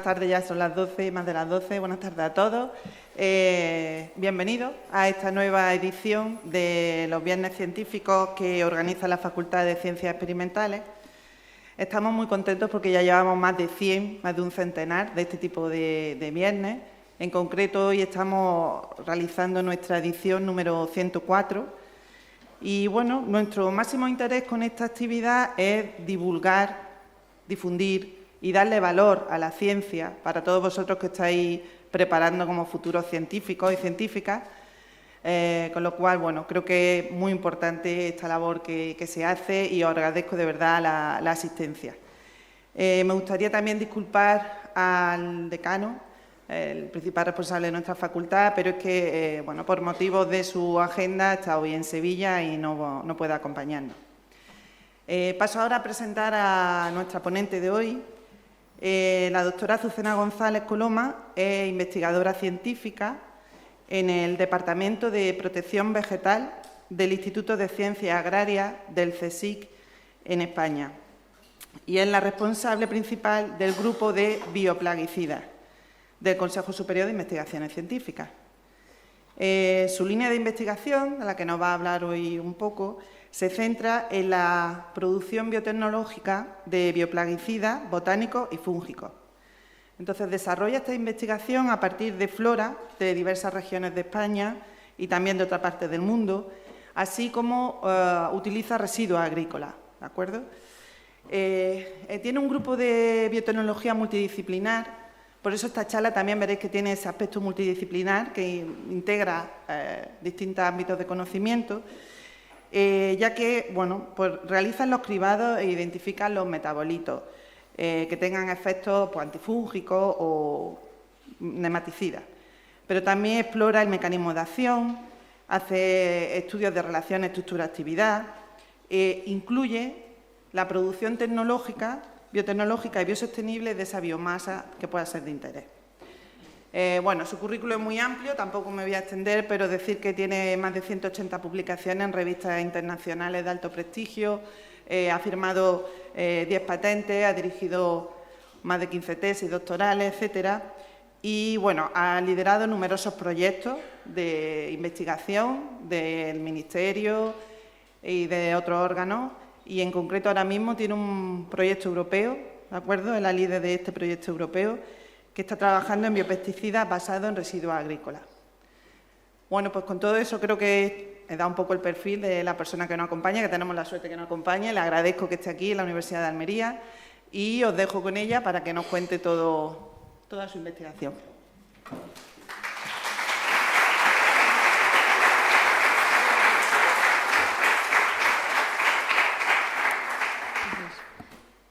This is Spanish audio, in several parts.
tardes, ya son las 12, más de las 12. Buenas tardes a todos. Bienvenidos a esta nueva edición de los Viernes Científicos que organiza la Facultad de Ciencias Experimentales. Estamos muy contentos porque ya llevamos más de 100, más de un centenar de este tipo de viernes. En concreto, hoy estamos realizando nuestra edición número 104. Y, bueno, nuestro máximo interés con esta actividad es divulgar, difundir y darle valor a la ciencia para todos vosotros que estáis preparando como futuros científicos y científicas, con lo cual, bueno, creo que es muy importante esta labor que se hace y os agradezco de verdad la asistencia. Me gustaría también disculpar al decano, el principal responsable de nuestra facultad, pero es que, bueno, por motivos de su agenda está hoy en Sevilla y no puede acompañarnos. Paso ahora a presentar a nuestra ponente de hoy. La doctora Azucena González Coloma es investigadora científica en el Departamento de Protección Vegetal del Instituto de Ciencias Agrarias del CSIC en España y es la responsable principal del grupo de bioplaguicidas del Consejo Superior de Investigaciones Científicas. Su línea de investigación, de la que nos va a hablar hoy un poco, se centra en la producción biotecnológica de bioplaguicidas, botánicos y fúngicos. Entonces, desarrolla esta investigación a partir de flora de diversas regiones de España y también de otras partes del mundo, así como utiliza residuos agrícolas, ¿de acuerdo? Tiene un grupo de biotecnología multidisciplinar, por eso esta charla también veréis que tiene ese aspecto multidisciplinar que integra distintos ámbitos de conocimiento, ya que, bueno, pues realizan los cribados e identifican los metabolitos que tengan efectos pues, antifúngicos o nematicidas. Pero también explora el mecanismo de acción, hace estudios de relación estructura-actividad, incluye la producción biotecnológica y biosostenible de esa biomasa que pueda ser de interés. Bueno, su currículo es muy amplio, tampoco me voy a extender, pero decir que tiene más de 180 publicaciones en revistas internacionales de alto prestigio, ha firmado 10 patentes, ha dirigido más de 15 tesis doctorales, etcétera. Y, bueno, ha liderado numerosos proyectos de investigación del Ministerio y de otros órganos. Y, en concreto, ahora mismo tiene un proyecto europeo, ¿de acuerdo? Es la líder de este proyecto europeo, que está trabajando en biopesticidas basados en residuos agrícolas. Bueno, pues con todo eso creo que he dado un poco el perfil de la persona que nos acompaña, que tenemos la suerte que nos acompañe. Le agradezco que esté aquí en la Universidad de Almería y os dejo con ella para que nos cuente toda su investigación.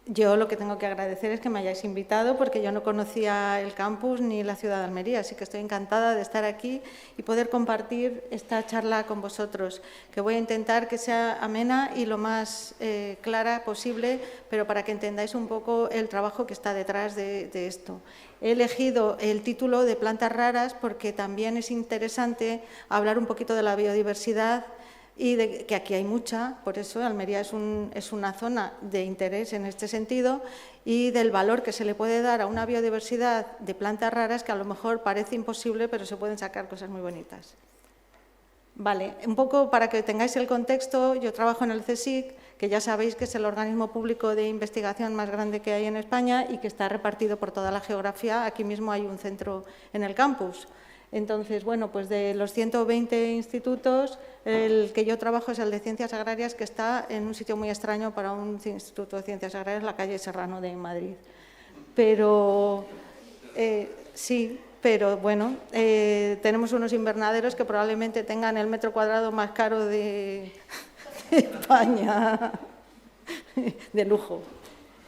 Yo lo que tengo que agradecer es que me hayáis invitado porque yo no conocía el campus ni la ciudad de Almería, así que estoy encantada de estar aquí y poder compartir esta charla con vosotros, que voy a intentar que sea amena y lo más clara posible, pero para que entendáis un poco el trabajo que está detrás de esto. He elegido el título de plantas raras porque también es interesante hablar un poquito de la biodiversidad y de que aquí hay mucha, por eso Almería es una zona de interés en este sentido y del valor que se le puede dar a una biodiversidad de plantas raras que a lo mejor parece imposible, pero se pueden sacar cosas muy bonitas. Vale, un poco para que tengáis el contexto, yo trabajo en el CSIC, que ya sabéis que es el organismo público de investigación más grande que hay en España y que está repartido por toda la geografía. Aquí mismo hay un centro en el campus. Entonces, bueno, pues de los 120 institutos, el que yo trabajo es el de Ciencias Agrarias, que está en un sitio muy extraño para un instituto de Ciencias Agrarias, la calle Serrano de Madrid. Pero, sí, pero bueno, tenemos unos invernaderos que probablemente tengan el metro cuadrado más caro de España, de lujo.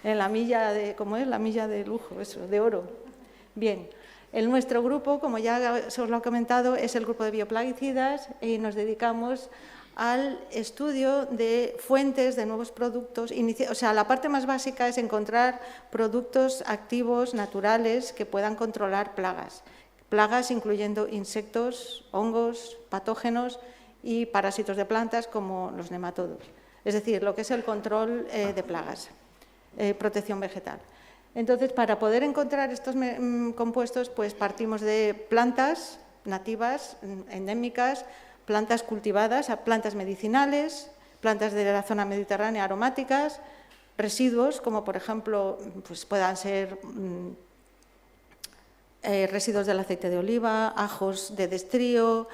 En la milla de, ¿cómo es? La milla de lujo, eso, de oro. Bien. Nuestro grupo, como ya os lo he comentado, es el grupo de bioplaguicidas y nos dedicamos al estudio de fuentes de nuevos productos. O sea, la parte más básica es encontrar productos activos, naturales, que puedan controlar plagas. Plagas incluyendo insectos, hongos, patógenos y parásitos de plantas como los nematodos. Es decir, lo que es el control de plagas, protección vegetal. Entonces, para poder encontrar estos compuestos, pues partimos de plantas nativas, endémicas, plantas cultivadas, plantas medicinales, plantas de la zona mediterránea aromáticas, residuos, como por ejemplo, pues puedan ser residuos del aceite de oliva, ajos de destrío.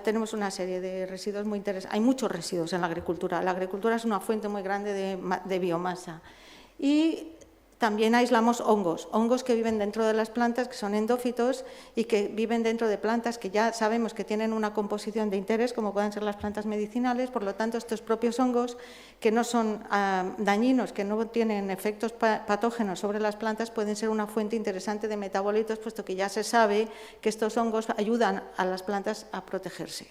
Tenemos una serie de residuos muy interesantes. Hay muchos residuos en la agricultura. La agricultura es una fuente muy grande de biomasa. Y también aislamos hongos que viven dentro de las plantas, que son endófitos y que viven dentro de plantas que ya sabemos que tienen una composición de interés, como pueden ser las plantas medicinales. Por lo tanto, estos propios hongos, que no son dañinos, que no tienen efectos patógenos sobre las plantas, pueden ser una fuente interesante de metabolitos, puesto que ya se sabe que estos hongos ayudan a las plantas a protegerse.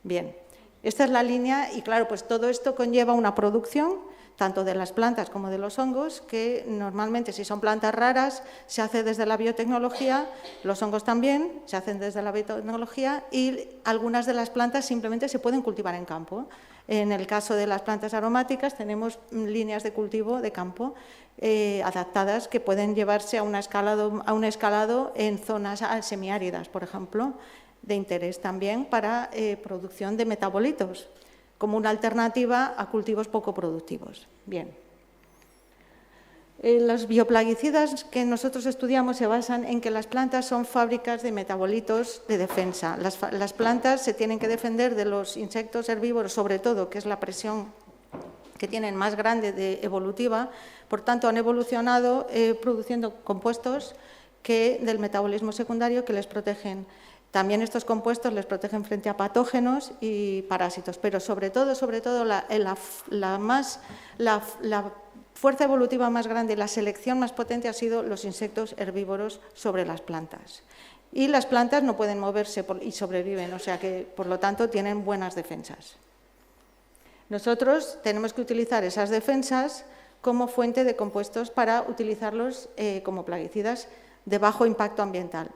Bien, esta es la línea y, claro, pues todo esto conlleva una producción tanto de las plantas como de los hongos, que normalmente, si son plantas raras, se hace desde la biotecnología, los hongos también se hacen desde la biotecnología y algunas de las plantas simplemente se pueden cultivar en campo. En el caso de las plantas aromáticas tenemos líneas de cultivo de campo adaptadas que pueden llevarse a un escalado en zonas semiáridas, por ejemplo, de interés también para producción de metabolitos, como una alternativa a cultivos poco productivos. Bien. Los bioplaguicidas que nosotros estudiamos se basan en que las plantas son fábricas de metabolitos de defensa. Las plantas se tienen que defender de los insectos herbívoros, sobre todo, que es la presión que tienen más grande evolutiva. Por tanto, han evolucionado produciendo compuestos del metabolismo secundario que les protegen. También estos compuestos les protegen frente a patógenos y parásitos, pero sobre todo la fuerza evolutiva más grande y la selección más potente ha sido los insectos herbívoros sobre las plantas. Y las plantas no pueden moverse y sobreviven, o sea que, por lo tanto, tienen buenas defensas. Nosotros tenemos que utilizar esas defensas como fuente de compuestos para utilizarlos como plaguicidas de bajo impacto ambiental.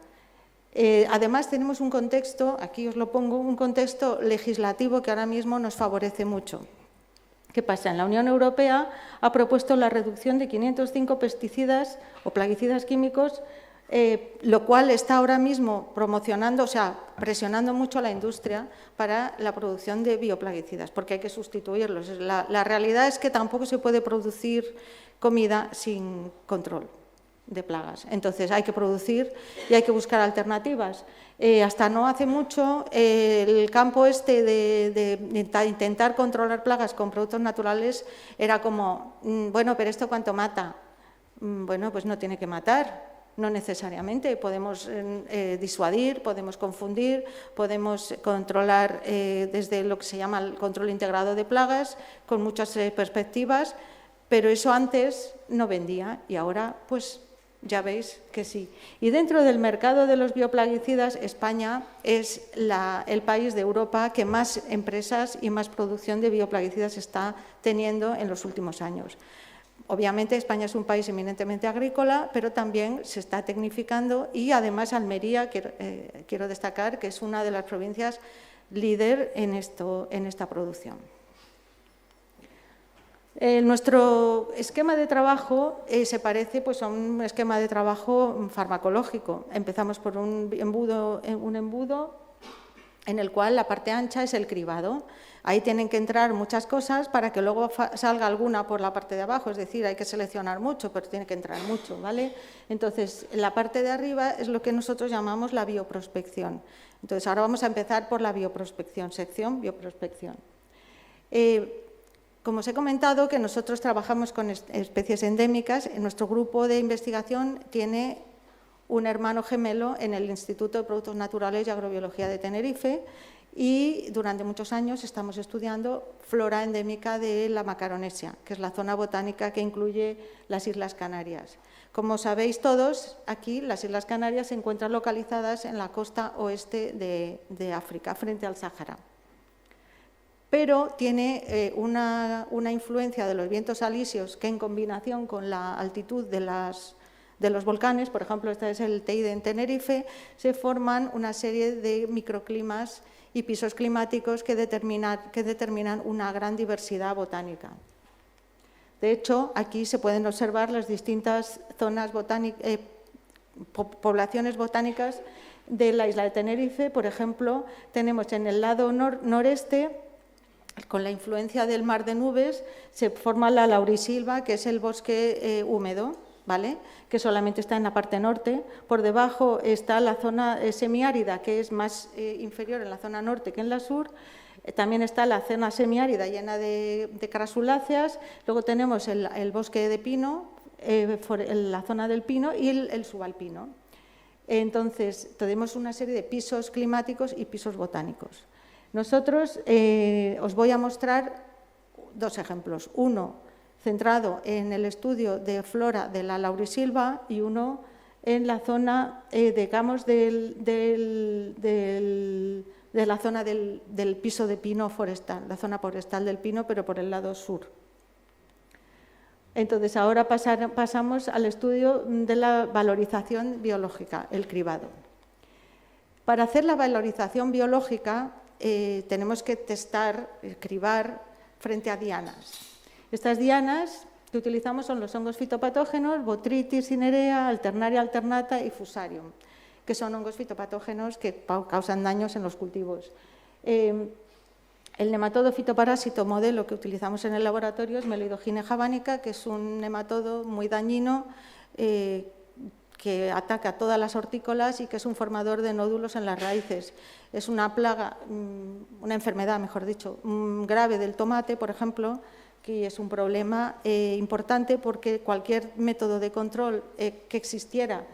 Además, tenemos un contexto, aquí os lo pongo, un contexto legislativo que ahora mismo nos favorece mucho. ¿Qué pasa? En la Unión Europea ha propuesto la reducción de 505 pesticidas o plaguicidas químicos, lo cual está ahora mismo promocionando, o sea, presionando mucho a la industria para la producción de bioplaguicidas, porque hay que sustituirlos. La realidad es que tampoco se puede producir comida sin control de plagas. Entonces hay que producir y hay que buscar alternativas. Hasta no hace mucho el campo de intentar controlar plagas con productos naturales era como, bueno, pero ¿esto cuánto mata? Bueno, pues no tiene que matar, no necesariamente. Podemos disuadir, podemos confundir, podemos controlar desde lo que se llama el control integrado de plagas con muchas perspectivas, pero eso antes no vendía y ahora pues ya veis que sí. Y dentro del mercado de los bioplaguicidas, España es el país de Europa que más empresas y más producción de bioplaguicidas está teniendo en los últimos años. Obviamente España es un país eminentemente agrícola, pero también se está tecnificando y además Almería, quiero destacar, que es una de las provincias líder en esta producción. Nuestro esquema de trabajo se parece pues, a un esquema de trabajo farmacológico. Empezamos por un embudo en el cual la parte ancha es el cribado. Ahí tienen que entrar muchas cosas para que luego salga alguna por la parte de abajo, es decir, hay que seleccionar mucho, pero tiene que entrar mucho, ¿vale? Entonces, la parte de arriba es lo que nosotros llamamos la bioprospección. Entonces, ahora vamos a empezar por la bioprospección, sección bioprospección. Como os he comentado, que nosotros trabajamos con especies endémicas, nuestro grupo de investigación tiene un hermano gemelo en el Instituto de Productos Naturales y Agrobiología de Tenerife y durante muchos años estamos estudiando flora endémica de la Macaronesia, que es la zona botánica que incluye las Islas Canarias. Como sabéis todos, aquí las Islas Canarias se encuentran localizadas en la costa oeste de África, frente al Sáhara. Pero tiene una influencia de los vientos alisios que en combinación con la altitud de los volcanes, por ejemplo, este es el Teide en Tenerife, se forman una serie de microclimas y pisos climáticos que determinan una gran diversidad botánica. De hecho, aquí se pueden observar las distintas zonas botánicas, poblaciones botánicas de la isla de Tenerife. Por ejemplo, tenemos en el lado noreste, con la influencia del mar de nubes, se forma la laurisilva, que es el bosque húmedo, ¿vale?, que solamente está en la parte norte. Por debajo está la zona semiárida, que es más inferior en la zona norte que en la sur. También está la zona semiárida llena de crasuláceas. Luego tenemos el bosque de pino, la zona del pino y el subalpino. Entonces, tenemos una serie de pisos climáticos y pisos botánicos. Nosotros os voy a mostrar dos ejemplos. Uno centrado en el estudio de flora de la laurisilva y uno en la zona, digamos, de la zona del piso de pino forestal, la zona forestal del pino, pero por el lado sur. Entonces, ahora pasamos al estudio de la valorización biológica, el cribado. Para hacer la valorización biológica tenemos que testar, cribar frente a dianas. Estas dianas que utilizamos son los hongos fitopatógenos, Botrytis cinerea, Alternaria alternata y Fusarium, que son hongos fitopatógenos que causan daños en los cultivos. El nematodo fitoparásito modelo que utilizamos en el laboratorio es Meloidogine javanica, que es un nematodo muy dañino que ataca todas las hortícolas y que es un formador de nódulos en las raíces. Es una plaga, una enfermedad, mejor dicho, grave del tomate, por ejemplo, que es un problema importante porque cualquier método de control que existía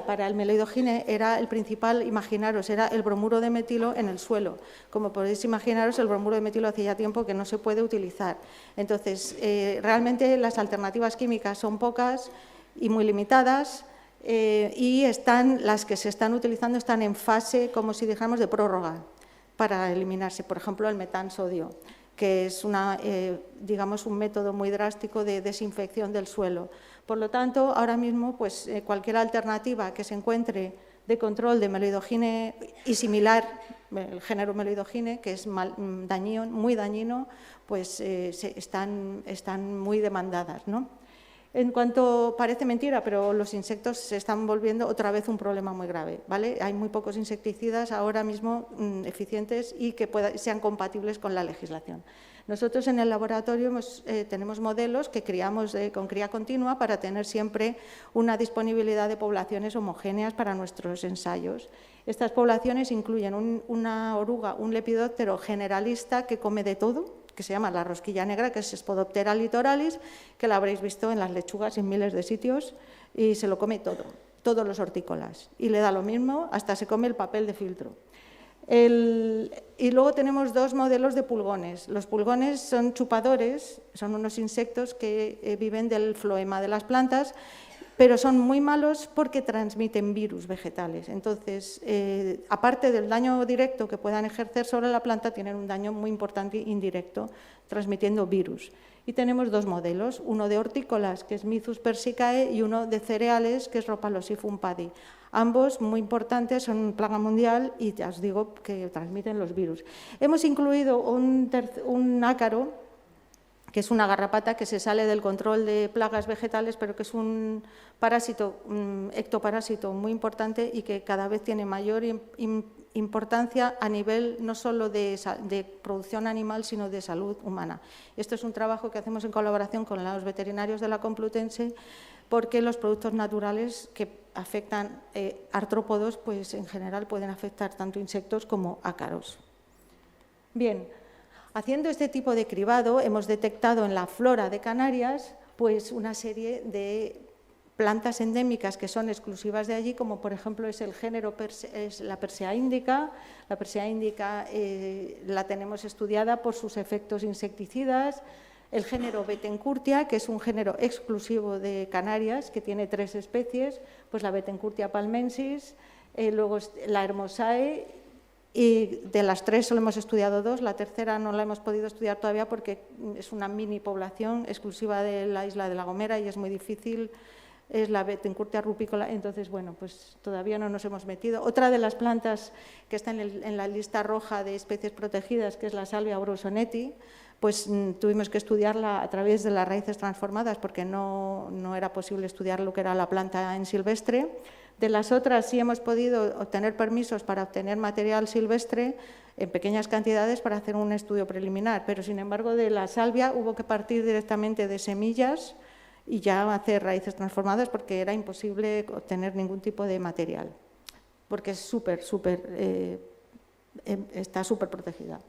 para el meloidogine era el principal, imaginaros, era el bromuro de metilo en el suelo. Como podéis imaginaros, el bromuro de metilo hace ya tiempo que no se puede utilizar. Entonces, realmente las alternativas químicas son pocas y muy limitadas y las que se están utilizando están en fase, como si dijéramos, de prórroga para eliminarse. Por ejemplo, el metansodio, que es digamos, un método muy drástico de desinfección del suelo. Por lo tanto, ahora mismo, pues, cualquier alternativa que se encuentre de control de meloidogine y similar, el género meloidogine, que es muy dañino, pues están muy demandadas, ¿no? En cuanto, parece mentira, pero los insectos se están volviendo otra vez un problema muy grave, ¿vale? Hay muy pocos insecticidas ahora mismo eficientes y que sean compatibles con la legislación. Nosotros en el laboratorio tenemos modelos que criamos con cría continua para tener siempre una disponibilidad de poblaciones homogéneas para nuestros ensayos. Estas poblaciones incluyen una oruga, un lepidóptero generalista que come de todo, que se llama la rosquilla negra, que es Spodoptera litoralis, que la habréis visto en las lechugas en miles de sitios, y se lo come todo, todos los hortícolas, y le da lo mismo, hasta se come el papel de filtro. Y luego tenemos dos modelos de pulgones. Los pulgones son chupadores, son unos insectos que viven del floema de las plantas, pero son muy malos porque transmiten virus vegetales. Entonces, aparte del daño directo que puedan ejercer sobre la planta, tienen un daño muy importante indirecto, transmitiendo virus. Y tenemos dos modelos, uno de hortícolas, que es Mythus persicae, y uno de cereales, que es Rhopalosifum padi. Ambos muy importantes, son plaga mundial y ya os digo que transmiten los virus. Hemos incluido un ácaro, que es una garrapata que se sale del control de plagas vegetales, pero que es un parásito, un ectoparásito muy importante y que cada vez tiene mayor importancia a nivel no solo de producción animal, sino de salud humana. Esto es un trabajo que hacemos en colaboración con los veterinarios de la Complutense, porque los productos naturales que afectan artrópodos, pues en general pueden afectar tanto insectos como ácaros. Bien. Haciendo este tipo de cribado, hemos detectado en la flora de Canarias pues, una serie de plantas endémicas que son exclusivas de allí, como por ejemplo es el género, es la Persea indica. La Persea indica la tenemos estudiada por sus efectos insecticidas. El género Bettencourtia, que es un género exclusivo de Canarias, que tiene 3 especies, pues la Bettencourtia palmensis, luego la Hermosae. Y de las 3 solo hemos estudiado 2, la tercera no la hemos podido estudiar todavía porque es una mini población exclusiva de la isla de La Gomera y es muy difícil, es la Bettencourtia rupicola, entonces bueno, pues todavía no nos hemos metido. Otra de las plantas que está en la lista roja de especies protegidas, que es la Salvia brusoneti, pues tuvimos que estudiarla a través de las raíces transformadas porque no era posible estudiar lo que era la planta en silvestre. De las otras sí hemos podido obtener permisos para obtener material silvestre en pequeñas cantidades para hacer un estudio preliminar, pero sin embargo de la salvia hubo que partir directamente de semillas y ya hacer raíces transformadas porque era imposible obtener ningún tipo de material, porque es está súper protegida.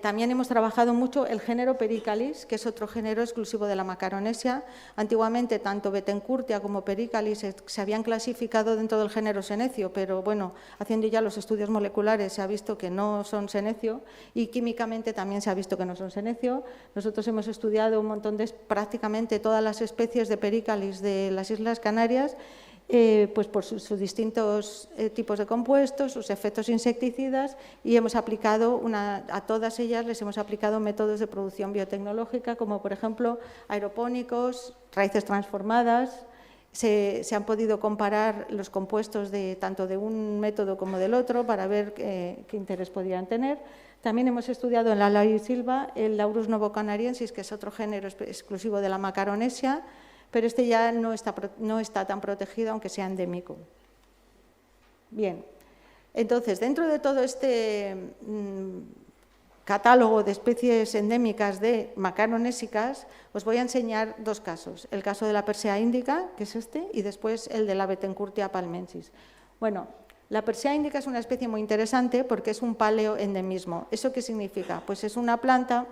También hemos trabajado mucho el género Pericalis, que es otro género exclusivo de la Macaronesia. Antiguamente, tanto Bettencourtia como Pericalis se habían clasificado dentro del género Senecio, pero bueno, haciendo ya los estudios moleculares se ha visto que no son Senecio y químicamente también se ha visto que no son Senecio. Nosotros hemos estudiado un montón prácticamente todas las especies de Pericalis de las Islas Canarias, pues por sus distintos tipos de compuestos, sus efectos insecticidas, y hemos aplicado a todas ellas les hemos aplicado métodos de producción biotecnológica, como por ejemplo aeropónicos, raíces transformadas. Se han podido comparar los compuestos tanto de un método como del otro para ver qué interés podían tener. También hemos estudiado en la laurisilva el Laurus novocanariensis, que es otro género exclusivo de la Macaronesia, pero este ya no está tan protegido, aunque sea endémico. Bien, entonces, dentro de todo este catálogo de especies endémicas de macaronésicas, os voy a enseñar dos casos. El caso de la Persea indica, que es este, y después el de la Bettencourtia palmensis. Bueno, la Persea indica es una especie muy interesante porque es un paleoendemismo. ¿Eso qué significa? Pues es una planta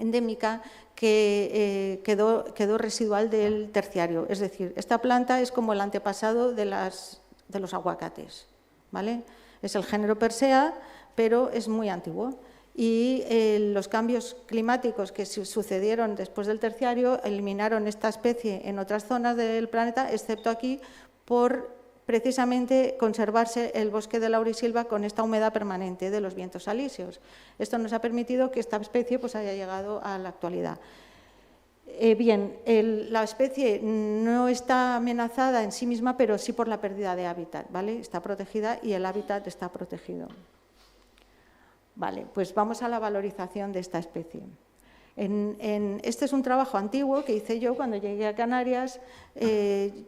endémica que quedó residual del terciario. Es decir, esta planta es como el antepasado de los aguacates, ¿vale? Es el género Persea, pero es muy antiguo. Y los cambios climáticos que sucedieron después del terciario eliminaron esta especie en otras zonas del planeta, excepto aquí, por precisamente conservarse el bosque de laurisilva con esta humedad permanente de los vientos alisios. Esto nos ha permitido que esta especie pues, haya llegado a la actualidad. Bien, la especie no está amenazada en sí misma, pero sí por la pérdida de hábitat, ¿vale? Está protegida y el hábitat está protegido. Vale, pues vamos a la valorización de esta especie. Este es un trabajo antiguo que hice yo cuando llegué a Canarias.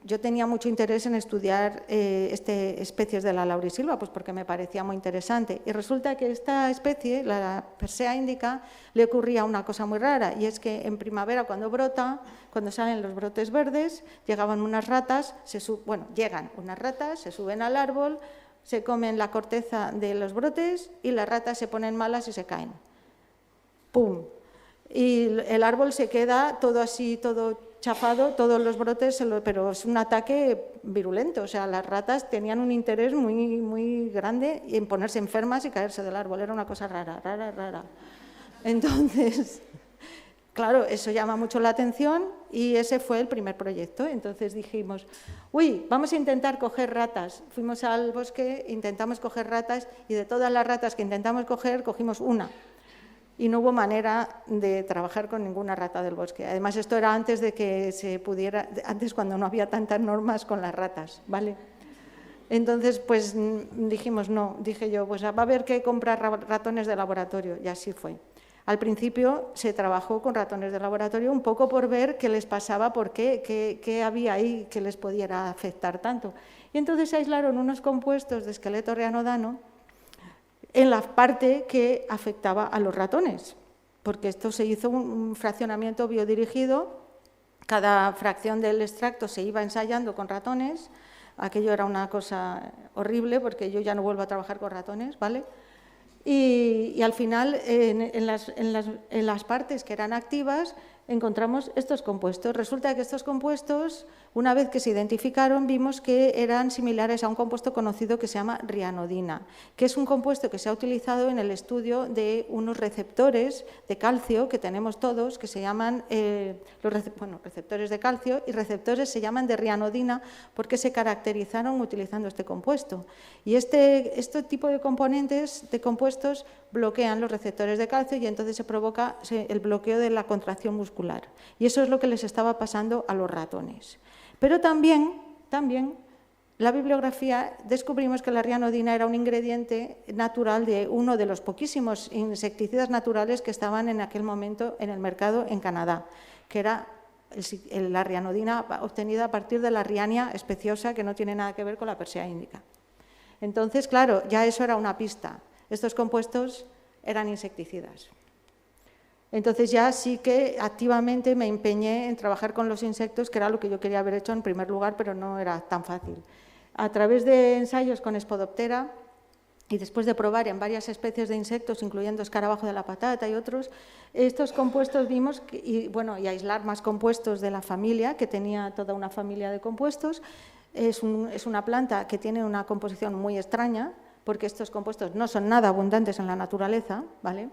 Yo tenía mucho interés en estudiar especies de la laurisilva, pues porque me parecía muy interesante. Y resulta que esta especie, la Persea indica, le ocurría una cosa muy rara, y es que en primavera cuando brota, cuando salen los brotes verdes, llegan unas ratas, se suben al árbol, se comen la corteza de los brotes y las ratas se ponen malas y se caen. ¡Pum! Y el árbol se queda todo así, todo chafado, todos los brotes, pero es un ataque virulento. O sea, las ratas tenían un interés muy grande en ponerse enfermas y caerse del árbol. Era una cosa rara. Entonces, claro, eso llama mucho la atención y ese fue el primer proyecto. Entonces dijimos, vamos a intentar coger ratas. Fuimos al bosque, intentamos coger ratas y de todas las ratas que intentamos coger, cogimos una. Y no hubo manera de trabajar con ninguna rata del bosque. Además, esto era antes de que se pudiera, antes cuando no había tantas normas con las ratas, ¿vale? Entonces, pues dijimos no, dije yo, pues va a haber que comprar ratones de laboratorio, y así fue. Al principio se trabajó con ratones de laboratorio un poco por ver qué les pasaba, qué había ahí que les pudiera afectar tanto. Y entonces se aislaron unos compuestos de esqueleto reanodano en la parte que afectaba a los ratones, porque esto se hizo un fraccionamiento biodirigido, cada fracción del extracto se iba ensayando con ratones, aquello era una cosa horrible porque yo ya no vuelvo a trabajar con ratones, ¿vale? Y al final, en las partes que eran activas, encontramos estos compuestos. Resulta que estos compuestos, una vez que se identificaron, vimos que eran similares a un compuesto conocido que se llama rianodina, que es un compuesto que se ha utilizado en el estudio de unos receptores de calcio que tenemos todos, que se llaman receptores de calcio, y receptores se llaman de rianodina porque se caracterizaron utilizando este compuesto. Y este tipo de compuestos bloquean los receptores de calcio y entonces se provoca el bloqueo de la contracción muscular. Y eso es lo que les estaba pasando a los ratones. Pero también la bibliografía, descubrimos que la rianodina era un ingrediente natural de uno de los poquísimos insecticidas naturales que estaban en aquel momento en el mercado en Canadá, que era la rianodina obtenida a partir de la Rhiania speciosa, que no tiene nada que ver con la Persea indica. Entonces, claro, ya eso era una pista. Estos compuestos eran insecticidas. Entonces ya sí que activamente me empeñé en trabajar con los insectos, que era lo que yo quería haber hecho en primer lugar, pero no era tan fácil. A través de ensayos con Spodoptera y después de probar en varias especies de insectos, incluyendo escarabajo de la patata y otros, estos compuestos vimos, y aislar más compuestos de la familia, que tenía toda una familia de compuestos. Es una planta que tiene una composición muy extraña, porque estos compuestos no son nada abundantes en la naturaleza, ¿vale?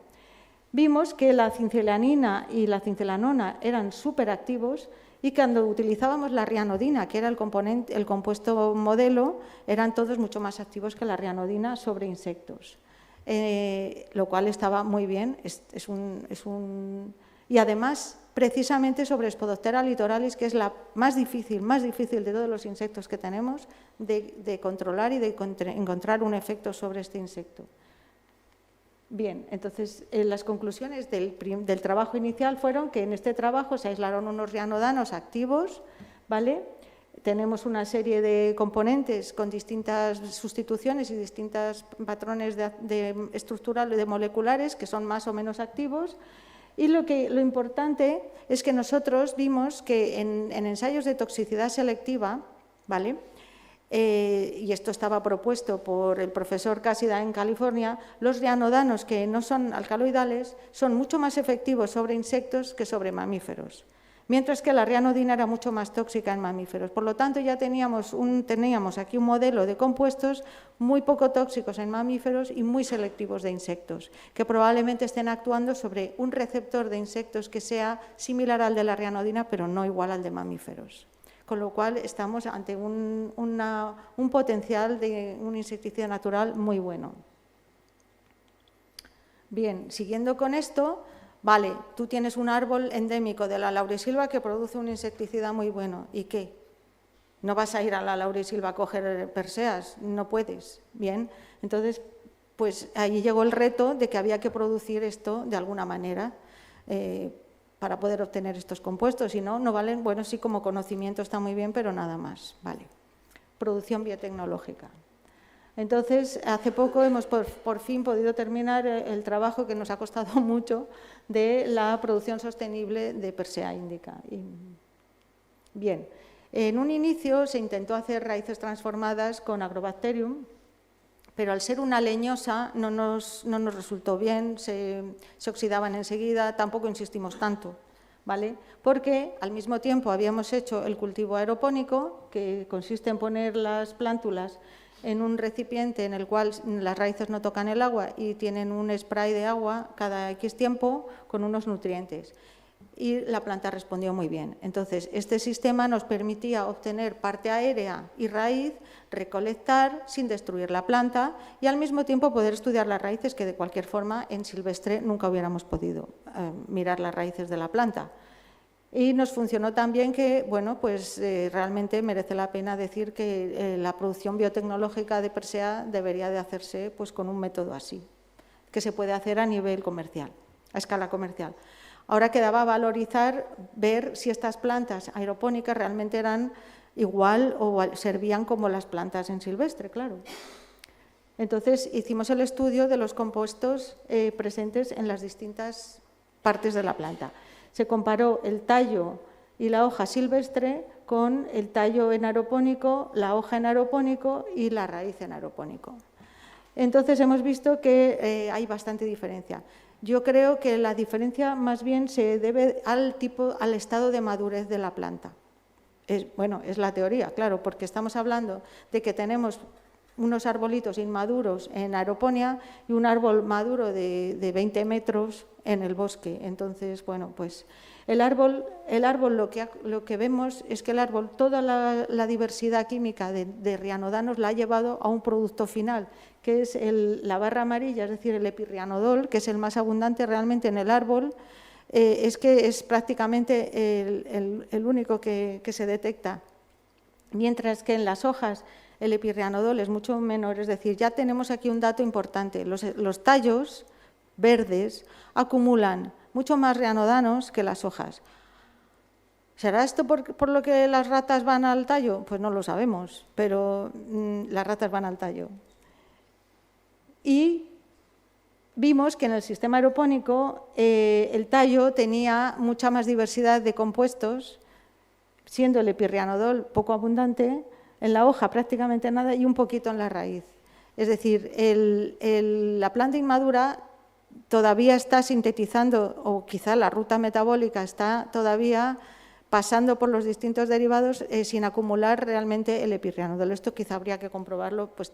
Vimos que la cincelianina y la cincelanona eran superactivos y cuando utilizábamos la rianodina, que era el compuesto modelo, eran todos mucho más activos que la rianodina sobre insectos, lo cual estaba muy bien. Y además, precisamente sobre Spodoptera litoralis, que es la más difícil de todos los insectos que tenemos, de controlar y de encontrar un efecto sobre este insecto. Bien, entonces las conclusiones del trabajo inicial fueron que en este trabajo se aislaron unos rianodanos activos, ¿vale? Tenemos una serie de componentes con distintas sustituciones y distintos patrones de estructural de moleculares que son más o menos activos. Y lo importante es que nosotros vimos que en ensayos de toxicidad selectiva, ¿vale? Y esto estaba propuesto por el profesor Cassida en California, los rianodanos que no son alcaloidales son mucho más efectivos sobre insectos que sobre mamíferos, mientras que la rianodina era mucho más tóxica en mamíferos. Por lo tanto, ya teníamos aquí un modelo de compuestos muy poco tóxicos en mamíferos y muy selectivos de insectos, que probablemente estén actuando sobre un receptor de insectos que sea similar al de la rianodina, pero no igual al de mamíferos. Con lo cual estamos ante un potencial de un insecticida natural muy bueno. Bien, siguiendo con esto, vale, tú tienes un árbol endémico de la laurisilva que produce un insecticida muy bueno. ¿Y qué? No vas a ir a la laurisilva a coger perseas, no puedes. Bien, entonces, pues ahí llegó el reto de que había que producir esto de alguna manera, para poder obtener estos compuestos, si no, no valen, bueno, sí, como conocimiento está muy bien, pero nada más, vale. Producción biotecnológica. Entonces, hace poco hemos por fin podido terminar el trabajo que nos ha costado mucho de la producción sostenible de Persea indica. Bien, en un inicio se intentó hacer raíces transformadas con Agrobacterium, pero al ser una leñosa no nos resultó bien, se oxidaban enseguida, tampoco insistimos tanto, ¿vale? Porque al mismo tiempo habíamos hecho el cultivo aeropónico, que consiste en poner las plántulas en un recipiente en el cual las raíces no tocan el agua y tienen un spray de agua cada X tiempo con unos nutrientes. Y la planta respondió muy bien. Entonces, este sistema nos permitía obtener parte aérea y raíz, recolectar sin destruir la planta y al mismo tiempo poder estudiar las raíces, que de cualquier forma en silvestre nunca hubiéramos podido mirar las raíces de la planta. Y nos funcionó tan bien que, bueno, pues realmente merece la pena decir que la producción biotecnológica de Persea debería de hacerse pues con un método así, que se puede hacer a nivel comercial, a escala comercial. Ahora quedaba valorizar, ver si estas plantas aeropónicas realmente eran igual o servían como las plantas en silvestre, claro. Entonces hicimos el estudio de los compuestos presentes en las distintas partes de la planta. Se comparó el tallo y la hoja silvestre con el tallo en aeropónico, la hoja en aeropónico y la raíz en aeropónico. Entonces hemos visto que hay bastante diferencia. Yo creo que la diferencia más bien se debe al estado de madurez de la planta. Es la teoría, claro, porque estamos hablando de que tenemos unos arbolitos inmaduros en aeroponía y un árbol maduro de 20 metros en el bosque. Entonces, bueno, pues el árbol lo que vemos es que el árbol, toda la diversidad química de rianodanos la ha llevado a un producto final, que es la barra amarilla, es decir, el epirrianodol, que es el más abundante realmente en el árbol, es que es prácticamente el único que se detecta mientras que en las hojas el epirrianodol es mucho menor. Es decir, ya tenemos aquí un dato importante. Los tallos verdes acumulan mucho más rianodanos que las hojas. ¿Será esto por lo que las ratas van al tallo? Pues no lo sabemos, pero las ratas van al tallo. Y vimos que en el sistema aeropónico el tallo tenía mucha más diversidad de compuestos, siendo el epirrianodol poco abundante, en la hoja prácticamente nada y un poquito en la raíz. Es decir, la planta inmadura todavía está sintetizando, o quizá la ruta metabólica está todavía pasando por los distintos derivados sin acumular realmente el epirrianodol. Esto quizá habría que comprobarlo pues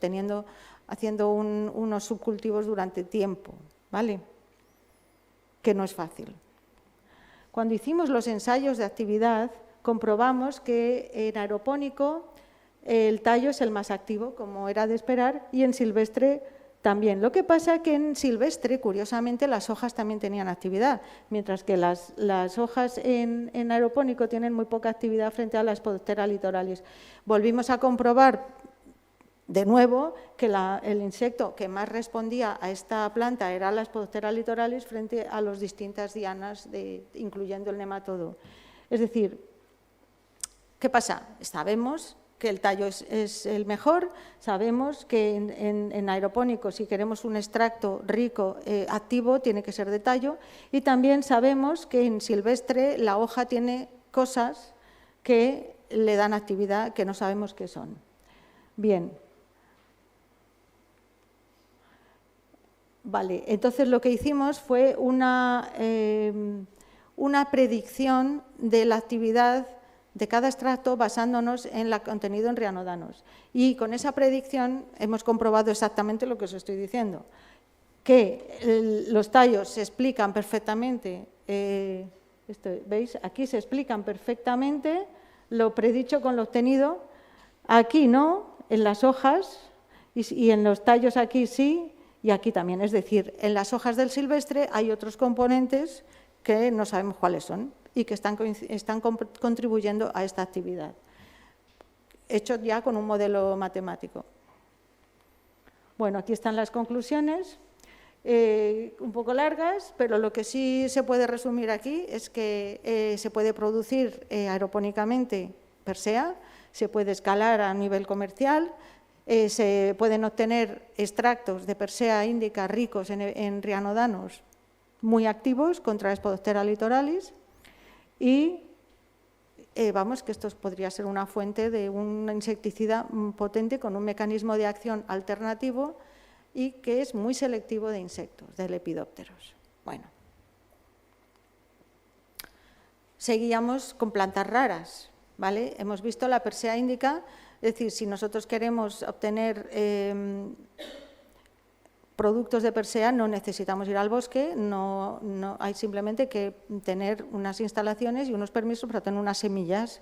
haciendo unos subcultivos durante tiempo, ¿vale? Que no es fácil. Cuando hicimos los ensayos de actividad, comprobamos que en aeropónico el tallo es el más activo, como era de esperar, y en silvestre también. Lo que pasa es que en silvestre, curiosamente, las hojas también tenían actividad, mientras que las hojas en aeropónico tienen muy poca actividad frente a la Spodoptera litoralis. Volvimos a comprobar de nuevo que el insecto que más respondía a esta planta era la Spodoptera litoralis frente a las distintas dianas, incluyendo el nematodo. Es decir, ¿qué pasa? Sabemos que el tallo es el mejor, sabemos que en aeropónico, si queremos un extracto rico, activo, tiene que ser de tallo, y también sabemos que en silvestre la hoja tiene cosas que le dan actividad que no sabemos qué son. Bien. Vale, entonces lo que hicimos fue una predicción de la actividad de cada extracto basándonos en el contenido en rianodanos. Y con esa predicción hemos comprobado exactamente lo que os estoy diciendo, que los tallos se explican perfectamente, ¿veis? Aquí se explican perfectamente lo predicho con lo obtenido, aquí no, en las hojas, y en los tallos aquí sí, y aquí también. Es decir, en las hojas del silvestre hay otros componentes que no sabemos cuáles son y que están contribuyendo a esta actividad, hecho ya con un modelo matemático. Bueno, aquí están las conclusiones, un poco largas, pero lo que sí se puede resumir aquí es que se puede producir aeropónicamente Persea, se puede escalar a nivel comercial, se pueden obtener extractos de Persea indica ricos en rianodanos muy activos contra Spodoptera litoralis y vamos, que esto podría ser una fuente de un insecticida potente con un mecanismo de acción alternativo y que es muy selectivo de insectos, de lepidópteros. Bueno, seguíamos con plantas raras, ¿vale? Hemos visto la Persea indica, es decir, si nosotros queremos obtener productos de Persea no necesitamos ir al bosque, no hay simplemente que tener unas instalaciones y unos permisos para tener unas semillas.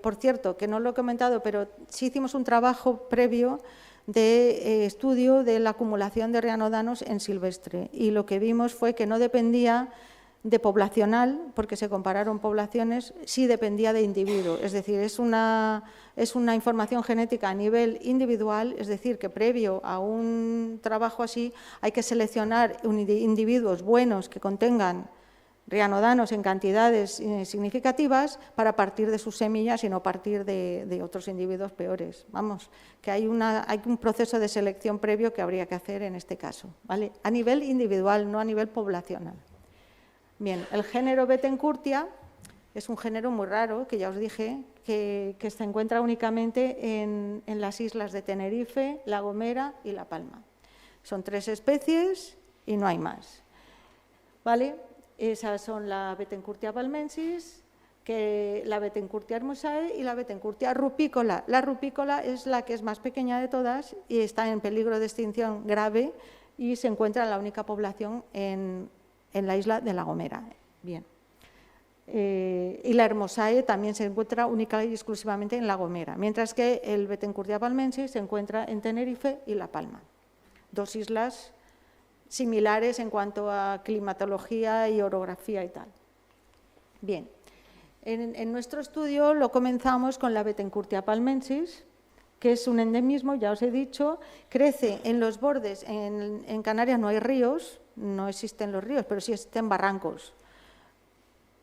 Por cierto, que no lo he comentado, pero sí hicimos un trabajo previo de estudio de la acumulación de rianodanos en silvestre y lo que vimos fue que no dependía de poblacional, porque se compararon poblaciones, sí dependía de individuo, es decir, es una información genética a nivel individual, es decir, que previo a un trabajo así hay que seleccionar individuos buenos que contengan rianodanos en cantidades significativas para partir de sus semillas y no partir de otros individuos peores. Vamos, que hay un proceso de selección previo que habría que hacer en este caso, ¿vale? A nivel individual, no a nivel poblacional. Bien, el género Bettencourtia es un género muy raro, que ya os dije, que se encuentra únicamente en las islas de Tenerife, La Gomera y La Palma. Son 3 especies y no hay más. ¿Vale? Esas son la Bettencourtia palmensis, la Bettencourtia hermosae y la Bettencourtia rupicola. La rupicola es la que es más pequeña de todas y está en peligro de extinción grave y se encuentra en la única población en la isla de La Gomera. Bien. Y la hermosae también se encuentra única y exclusivamente en La Gomera, mientras que el Bettencourtia palmensis se encuentra en Tenerife y La Palma. 2 islas similares en cuanto a climatología y orografía y tal. Bien, En nuestro estudio lo comenzamos con la Bettencourtia palmensis, que es un endemismo, ya os he dicho, crece en los bordes. En Canarias no hay ríos, no existen los ríos, pero sí existen barrancos,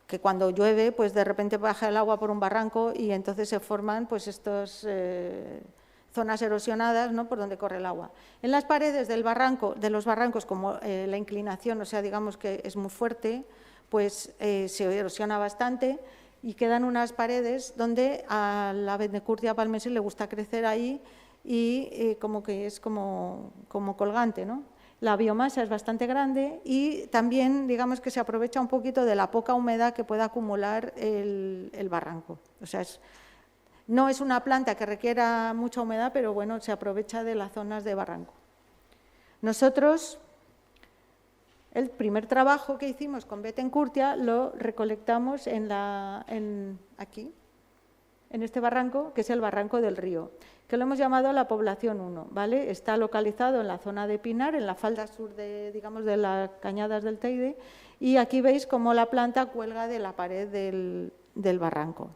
que cuando llueve, pues de repente baja el agua por un barranco y entonces se forman pues estas zonas erosionadas, ¿no?, por donde corre el agua. En las paredes del barranco, de los barrancos, como la inclinación, o sea, digamos que es muy fuerte, pues se erosiona bastante y quedan unas paredes donde a la Bettencourtia palmensis le gusta crecer ahí y como que es como colgante, ¿no? La biomasa es bastante grande y también, digamos, que se aprovecha un poquito de la poca humedad que pueda acumular el barranco. O sea, no es una planta que requiera mucha humedad, pero bueno, se aprovecha de las zonas de barranco. Nosotros, el primer trabajo que hicimos con Bettencourtia lo recolectamos aquí, en este barranco, que es el Barranco del Río, que lo hemos llamado la población 1, ¿vale? Está localizado en la zona de Pinar, en la falda sur de las Cañadas del Teide, y aquí veis cómo la planta cuelga de la pared del barranco.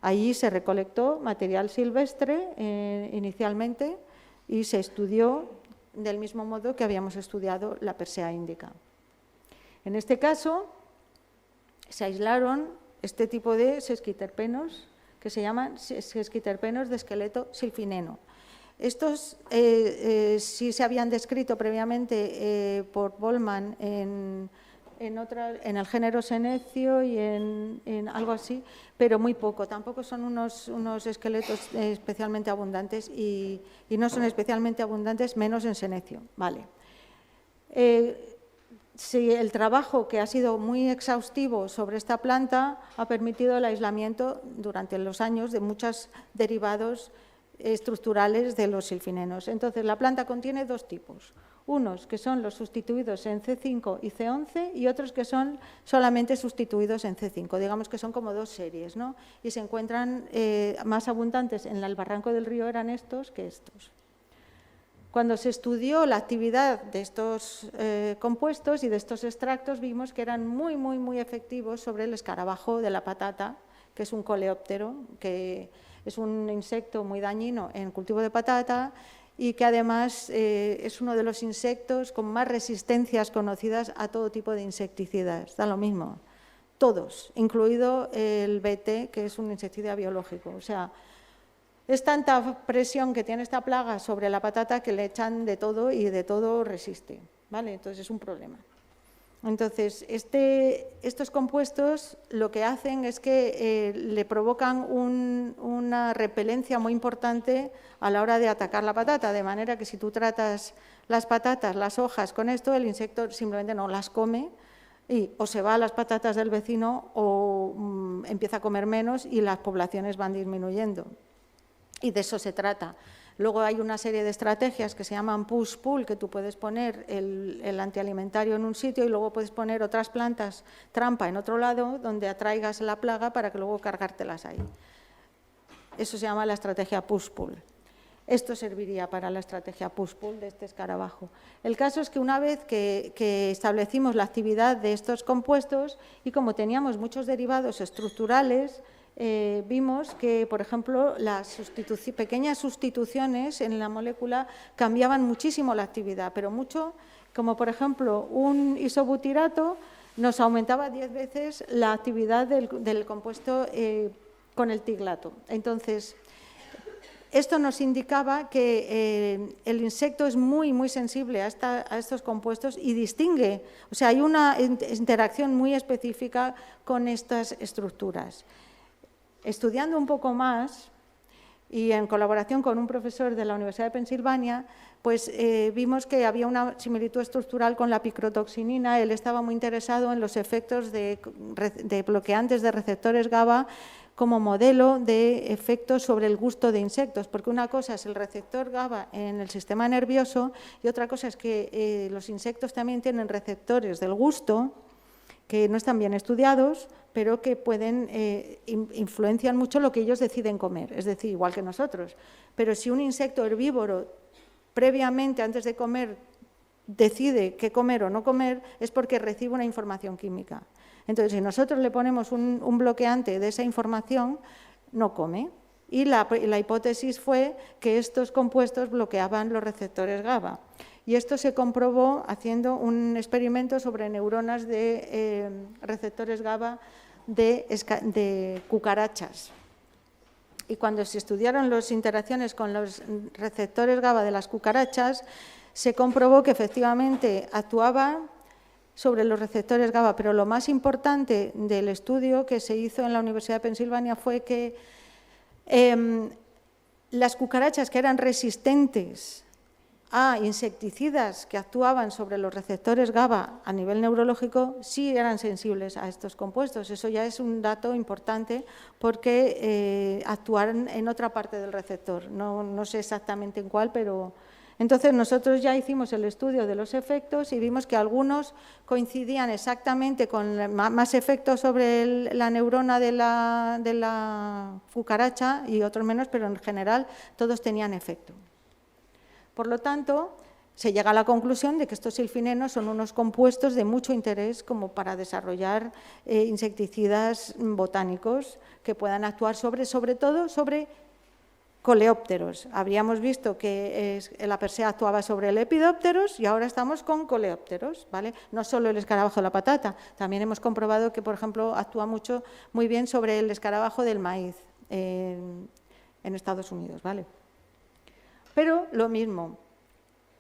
Allí se recolectó material silvestre inicialmente y se estudió del mismo modo que habíamos estudiado la Persea indica. En este caso, se aislaron este tipo de sesquiterpenos que se llaman sesquiterpenos de esqueleto silfineno. Estos sí se habían descrito previamente por Bollmann en el género Senecio y en algo así, pero muy poco. Tampoco son unos esqueletos especialmente abundantes y no son especialmente abundantes, menos en Senecio. Vale. Sí, el trabajo, que ha sido muy exhaustivo sobre esta planta, ha permitido el aislamiento durante los años de muchos derivados estructurales de los silfinenos. Entonces, la planta contiene dos tipos. Unos que son los sustituidos en C5 y C11 y otros que son solamente sustituidos en C5. Digamos que son como dos series, ¿no? Y se encuentran más abundantes en el Barranco del Río eran estos que estos. Cuando se estudió la actividad de estos compuestos y de estos extractos, vimos que eran muy, muy, muy efectivos sobre el escarabajo de la patata, que es un coleóptero, que es un insecto muy dañino en el cultivo de patata y que además es uno de los insectos con más resistencias conocidas a todo tipo de insecticidas. Da lo mismo, todos, incluido el BT, que es un insecticida biológico. O sea, es tanta presión que tiene esta plaga sobre la patata que le echan de todo y de todo resiste, ¿vale? Entonces es un problema. Entonces, estos compuestos lo que hacen es que le provocan una repelencia muy importante a la hora de atacar la patata, de manera que si tú tratas las patatas, las hojas con esto, el insecto simplemente no las come y o se va a las patatas del vecino o empieza a comer menos y las poblaciones van disminuyendo. Y de eso se trata. Luego hay una serie de estrategias que se llaman push-pull, que tú puedes poner el antialimentario en un sitio y luego puedes poner otras plantas trampa en otro lado donde atraigas la plaga para que luego cargártelas ahí. Eso se llama la estrategia push-pull. Esto serviría para la estrategia push-pull de este escarabajo. El caso es que una vez que establecimos la actividad de estos compuestos y como teníamos muchos derivados estructurales, vimos que, por ejemplo, las pequeñas sustituciones en la molécula cambiaban muchísimo la actividad, pero mucho, como por ejemplo un isobutirato nos aumentaba 10 veces la actividad del compuesto con el tiglato. Entonces, esto nos indicaba que el insecto es muy, muy sensible a estos compuestos y distingue, o sea, hay una interacción muy específica con estas estructuras. Estudiando un poco más y en colaboración con un profesor de la Universidad de Pensilvania, pues vimos que había una similitud estructural con la picrotoxinina. Él estaba muy interesado en los efectos de bloqueantes de receptores GABA como modelo de efectos sobre el gusto de insectos, porque una cosa es el receptor GABA en el sistema nervioso y otra cosa es que los insectos también tienen receptores del gusto que no están bien estudiados, pero que pueden influencian mucho lo que ellos deciden comer, es decir, igual que nosotros. Pero si un insecto herbívoro previamente, antes de comer, decide qué comer o no comer, es porque recibe una información química. Entonces, si nosotros le ponemos un bloqueante de esa información, no come. Y la hipótesis fue que estos compuestos bloqueaban los receptores GABA. Y esto se comprobó haciendo un experimento sobre neuronas de receptores GABA de cucarachas. Y cuando se estudiaron las interacciones con los receptores GABA de las cucarachas, se comprobó que efectivamente actuaba sobre los receptores GABA, pero lo más importante del estudio que se hizo en la Universidad de Pensilvania fue que las cucarachas que eran resistentes a insecticidas que actuaban sobre los receptores GABA a nivel neurológico sí eran sensibles a estos compuestos. Eso ya es un dato importante porque actuaron en otra parte del receptor. No sé exactamente en cuál, pero... Entonces, nosotros ya hicimos el estudio de los efectos y vimos que algunos coincidían exactamente con más efectos sobre la neurona de la cucaracha y otros menos, pero en general todos tenían efecto. Por lo tanto, se llega a la conclusión de que estos silfinenos son unos compuestos de mucho interés como para desarrollar insecticidas botánicos que puedan actuar sobre todo sobre coleópteros. Habríamos visto que la persea actuaba sobre el lepidópteros y ahora estamos con coleópteros, ¿vale? No solo el escarabajo de la patata, también hemos comprobado que, por ejemplo, actúa muy bien sobre el escarabajo del maíz en Estados Unidos, ¿vale? Pero lo mismo,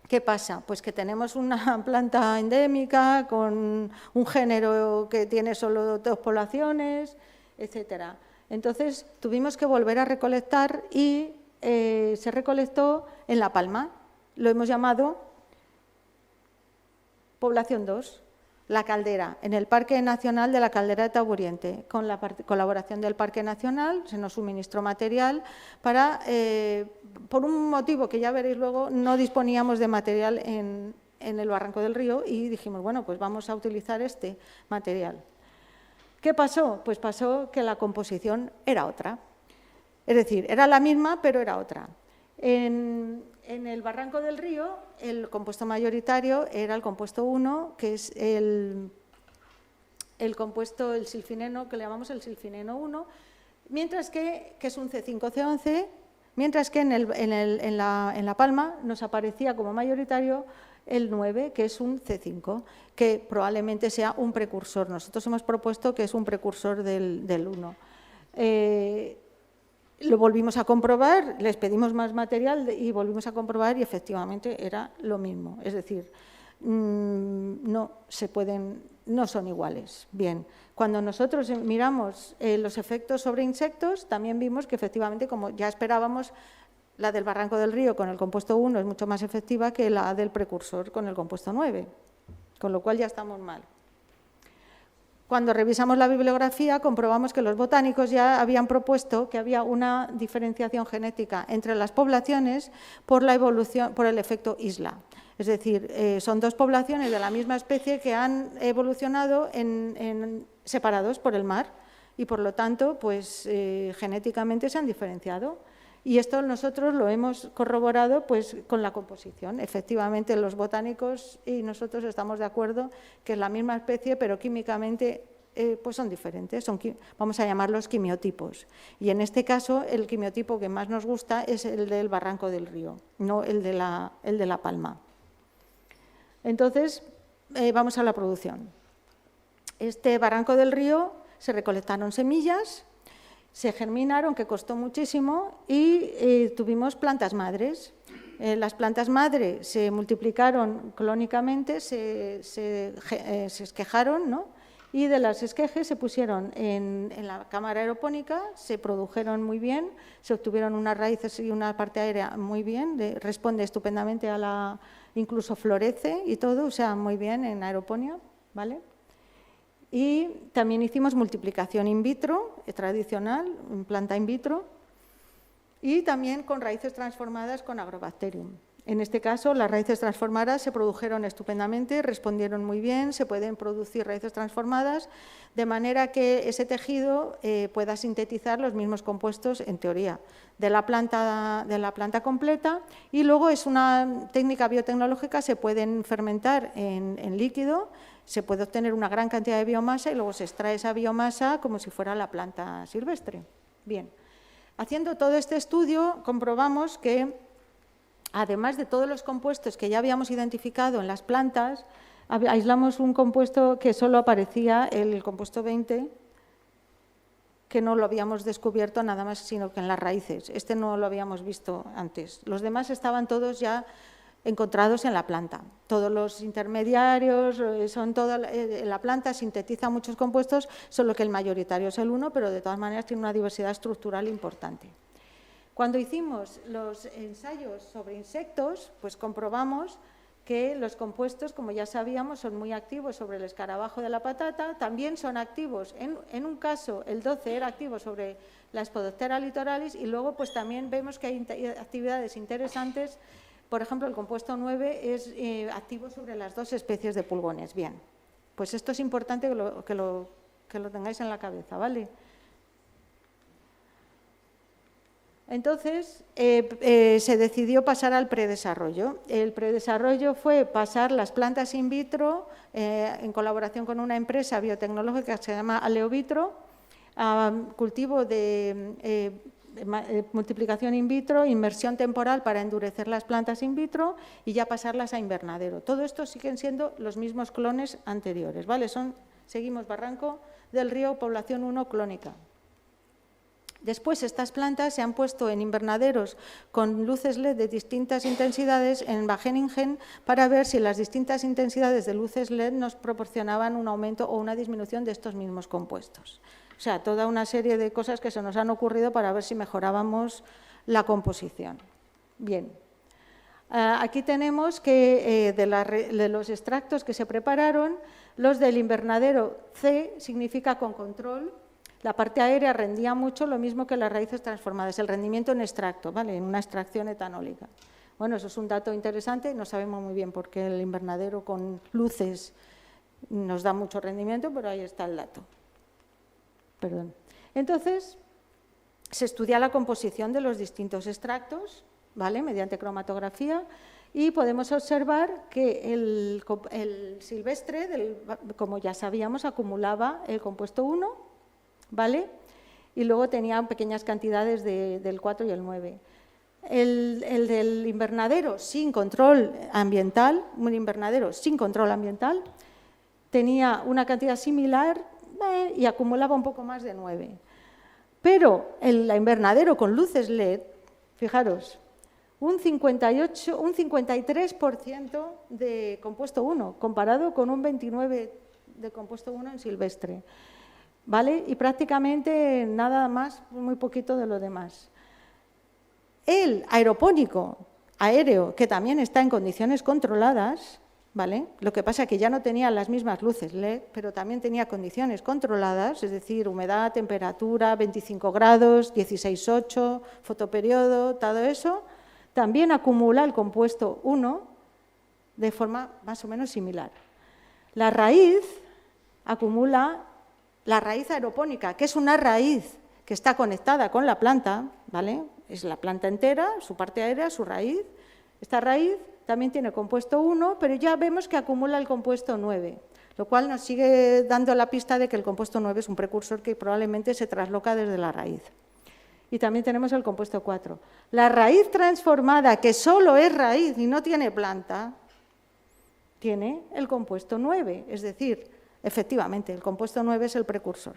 ¿qué pasa? Pues que tenemos una planta endémica con un género que tiene solo 2 poblaciones, etcétera. Entonces, tuvimos que volver a recolectar y se recolectó en La Palma. Lo hemos llamado Población 2, La Caldera, en el Parque Nacional de la Caldera de Taburiente. Con la colaboración del Parque Nacional se nos suministró material para, por un motivo que ya veréis luego, no disponíamos de material en el Barranco del Río y dijimos, bueno, pues vamos a utilizar este material. ¿Qué pasó? Pues pasó que la composición era otra. Es decir, era la misma, pero era otra. En el Barranco del Río, el compuesto mayoritario era el compuesto 1, que es el compuesto, el silfineno, que le llamamos el silfineno 1, mientras que es un C5C11, mientras que en La Palma nos aparecía como mayoritario el 9, que es un C5, que probablemente sea un precursor. Nosotros hemos propuesto que es un precursor del 1. Lo volvimos a comprobar, les pedimos más material y volvimos a comprobar y efectivamente era lo mismo. Es decir, no son iguales. Bien, cuando nosotros miramos los efectos sobre insectos, también vimos que efectivamente, como ya esperábamos, la del Barranco del Río con el compuesto 1 es mucho más efectiva que la del precursor con el compuesto 9, con lo cual ya estamos mal. Cuando revisamos la bibliografía, comprobamos que los botánicos ya habían propuesto que había una diferenciación genética entre las poblaciones por la evolución, por el efecto isla. Es decir, son 2 poblaciones de la misma especie que han evolucionado separados por el mar y, por lo tanto, pues, genéticamente se han diferenciado. Y esto nosotros lo hemos corroborado pues, con la composición. Efectivamente, los botánicos y nosotros estamos de acuerdo que es la misma especie, pero químicamente pues son diferentes. Vamos a llamarlos quimiotipos. Y en este caso, el quimiotipo que más nos gusta es el del Barranco del Río, no el de la Palma. Entonces, vamos a la producción. Este Barranco del Río se recolectaron semillas, se germinaron, que costó muchísimo, y tuvimos plantas madres. Las plantas madre se multiplicaron clónicamente, se esquejaron, ¿no? Y de las esquejes se pusieron en la cámara aeropónica, se produjeron muy bien, se obtuvieron unas raíces y una parte aérea muy bien, responde estupendamente incluso florece y todo, o sea, muy bien en aeroponía, ¿vale? Y también hicimos multiplicación in vitro, tradicional, en planta in vitro, y también con raíces transformadas con Agrobacterium. En este caso, las raíces transformadas se produjeron estupendamente, respondieron muy bien, se pueden producir raíces transformadas, de manera que ese tejido pueda sintetizar los mismos compuestos, en teoría, de la planta completa, y luego es una técnica biotecnológica, se pueden fermentar en líquido, se puede obtener una gran cantidad de biomasa y luego se extrae esa biomasa como si fuera la planta silvestre. Bien, haciendo todo este estudio comprobamos que, además de todos los compuestos que ya habíamos identificado en las plantas, aislamos un compuesto que solo aparecía, el compuesto 20, que no lo habíamos descubierto nada más sino que en las raíces. Este no lo habíamos visto antes. Los demás estaban todos ya encontrados en la planta. Todos los intermediarios, la planta sintetiza muchos compuestos, solo que el mayoritario es el 1, pero de todas maneras tiene una diversidad estructural importante. Cuando hicimos los ensayos sobre insectos, pues comprobamos que los compuestos, como ya sabíamos, son muy activos sobre el escarabajo de la patata, también son activos, en un caso el 12 era activo sobre la Spodoptera litoralis y luego pues también vemos que hay actividades interesantes, por ejemplo el compuesto 9 es activo sobre las 2 especies de pulgones. Bien, pues esto es importante que lo tengáis en la cabeza, ¿vale? Entonces, se decidió pasar al predesarrollo. El predesarrollo fue pasar las plantas in vitro, en colaboración con una empresa biotecnológica que se llama Aleovitro, a cultivo de multiplicación in vitro, inmersión temporal para endurecer las plantas in vitro y ya pasarlas a invernadero. Todo esto siguen siendo los mismos clones anteriores, ¿vale? Seguimos Barranco del Río, población 1 clónica. Después, estas plantas se han puesto en invernaderos con luces LED de distintas intensidades en Wageningen para ver si las distintas intensidades de luces LED nos proporcionaban un aumento o una disminución de estos mismos compuestos. O sea, toda una serie de cosas que se nos han ocurrido para ver si mejorábamos la composición. Bien, aquí tenemos que de los extractos que se prepararon, los del invernadero C significa con control. La parte aérea rendía mucho, lo mismo que las raíces transformadas, el rendimiento en extracto, ¿vale? En una extracción etanólica. Bueno, eso es un dato interesante, no sabemos muy bien por qué el invernadero con luces nos da mucho rendimiento, pero ahí está el dato. Perdón. Entonces, se estudia la composición de los distintos extractos, ¿vale? Mediante cromatografía, y podemos observar que el silvestre, como ya sabíamos, acumulaba el compuesto 1, ¿vale? Y luego tenía pequeñas cantidades del 4 y el 9. El del invernadero sin control ambiental, un invernadero sin control ambiental, tenía una cantidad similar y acumulaba un poco más de 9. Pero el invernadero con luces LED, fijaros, un 53% de compuesto 1, comparado con un 29% de compuesto 1 en silvestre. ¿Vale? Y prácticamente nada más, muy poquito de lo demás. El aeropónico, aéreo, que también está en condiciones controladas, ¿vale? Lo que pasa es que ya no tenía las mismas luces LED, pero también tenía condiciones controladas, es decir, humedad, temperatura, 25 grados, 16,8, fotoperiodo, todo eso, también acumula el compuesto 1 de forma más o menos similar. La raíz acumula la raíz aeropónica, que es una raíz que está conectada con la planta, ¿vale? Es la planta entera, su parte aérea, su raíz. Esta raíz también tiene compuesto 1, pero ya vemos que acumula el compuesto 9, lo cual nos sigue dando la pista de que el compuesto 9 es un precursor que probablemente se trasloca desde la raíz. Y también tenemos el compuesto 4. La raíz transformada, que solo es raíz y no tiene planta, tiene el compuesto 9, es decir, efectivamente, el compuesto 9 es el precursor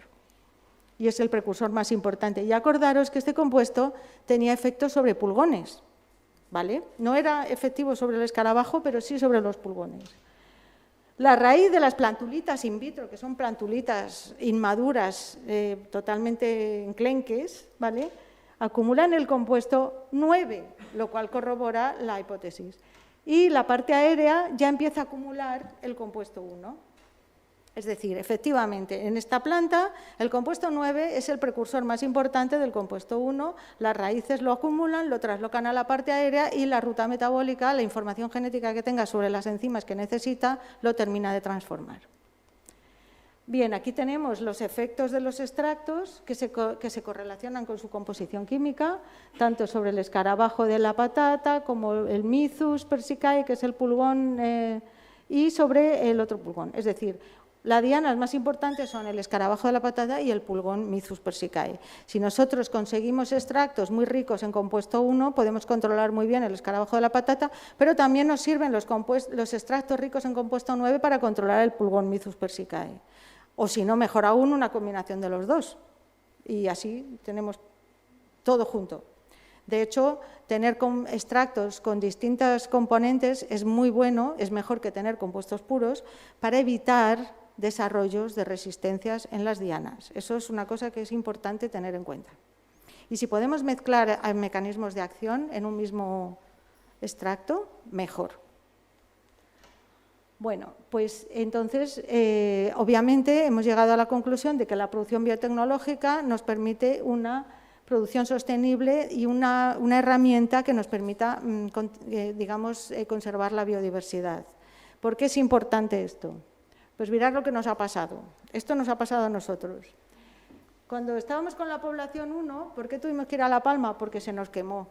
y es el precursor más importante. Y acordaros que este compuesto tenía efectos sobre pulgones, ¿vale? No era efectivo sobre el escarabajo, pero sí sobre los pulgones. La raíz de las plantulitas in vitro, que son plantulitas inmaduras, totalmente enclenques, ¿vale? Acumulan el compuesto 9, lo cual corrobora la hipótesis. Y la parte aérea ya empieza a acumular el compuesto 1. Es decir, efectivamente, en esta planta el compuesto 9 es el precursor más importante del compuesto 1, las raíces lo acumulan, lo traslocan a la parte aérea y la ruta metabólica, la información genética que tenga sobre las enzimas que necesita, lo termina de transformar. Bien, aquí tenemos los efectos de los extractos que se correlacionan con su composición química, tanto sobre el escarabajo de la patata como el Mythus persicae, que es el pulgón y sobre el otro pulgón. Es decir, las dianas más importantes son el escarabajo de la patata y el pulgón Mythus persicae. Si nosotros conseguimos extractos muy ricos en compuesto 1, podemos controlar muy bien el escarabajo de la patata, pero también nos sirven los extractos ricos en compuesto 9 para controlar el pulgón Mythus persicae. O si no, mejor aún, una combinación de los dos. Y así tenemos todo junto. De hecho, tener extractos con distintas componentes es muy bueno, es mejor que tener compuestos puros para evitar desarrollos de resistencias en las dianas. Eso es una cosa que es importante tener en cuenta. Y si podemos mezclar mecanismos de acción en un mismo extracto, mejor. Bueno, pues entonces, obviamente, hemos llegado a la conclusión de que la producción biotecnológica nos permite una producción sostenible y una herramienta que nos permita, digamos, conservar la biodiversidad. ¿Por qué es importante esto? Pues mirad lo que nos ha pasado. Esto nos ha pasado a nosotros. Cuando estábamos con la población 1, ¿por qué tuvimos que ir a La Palma? Porque se nos quemó.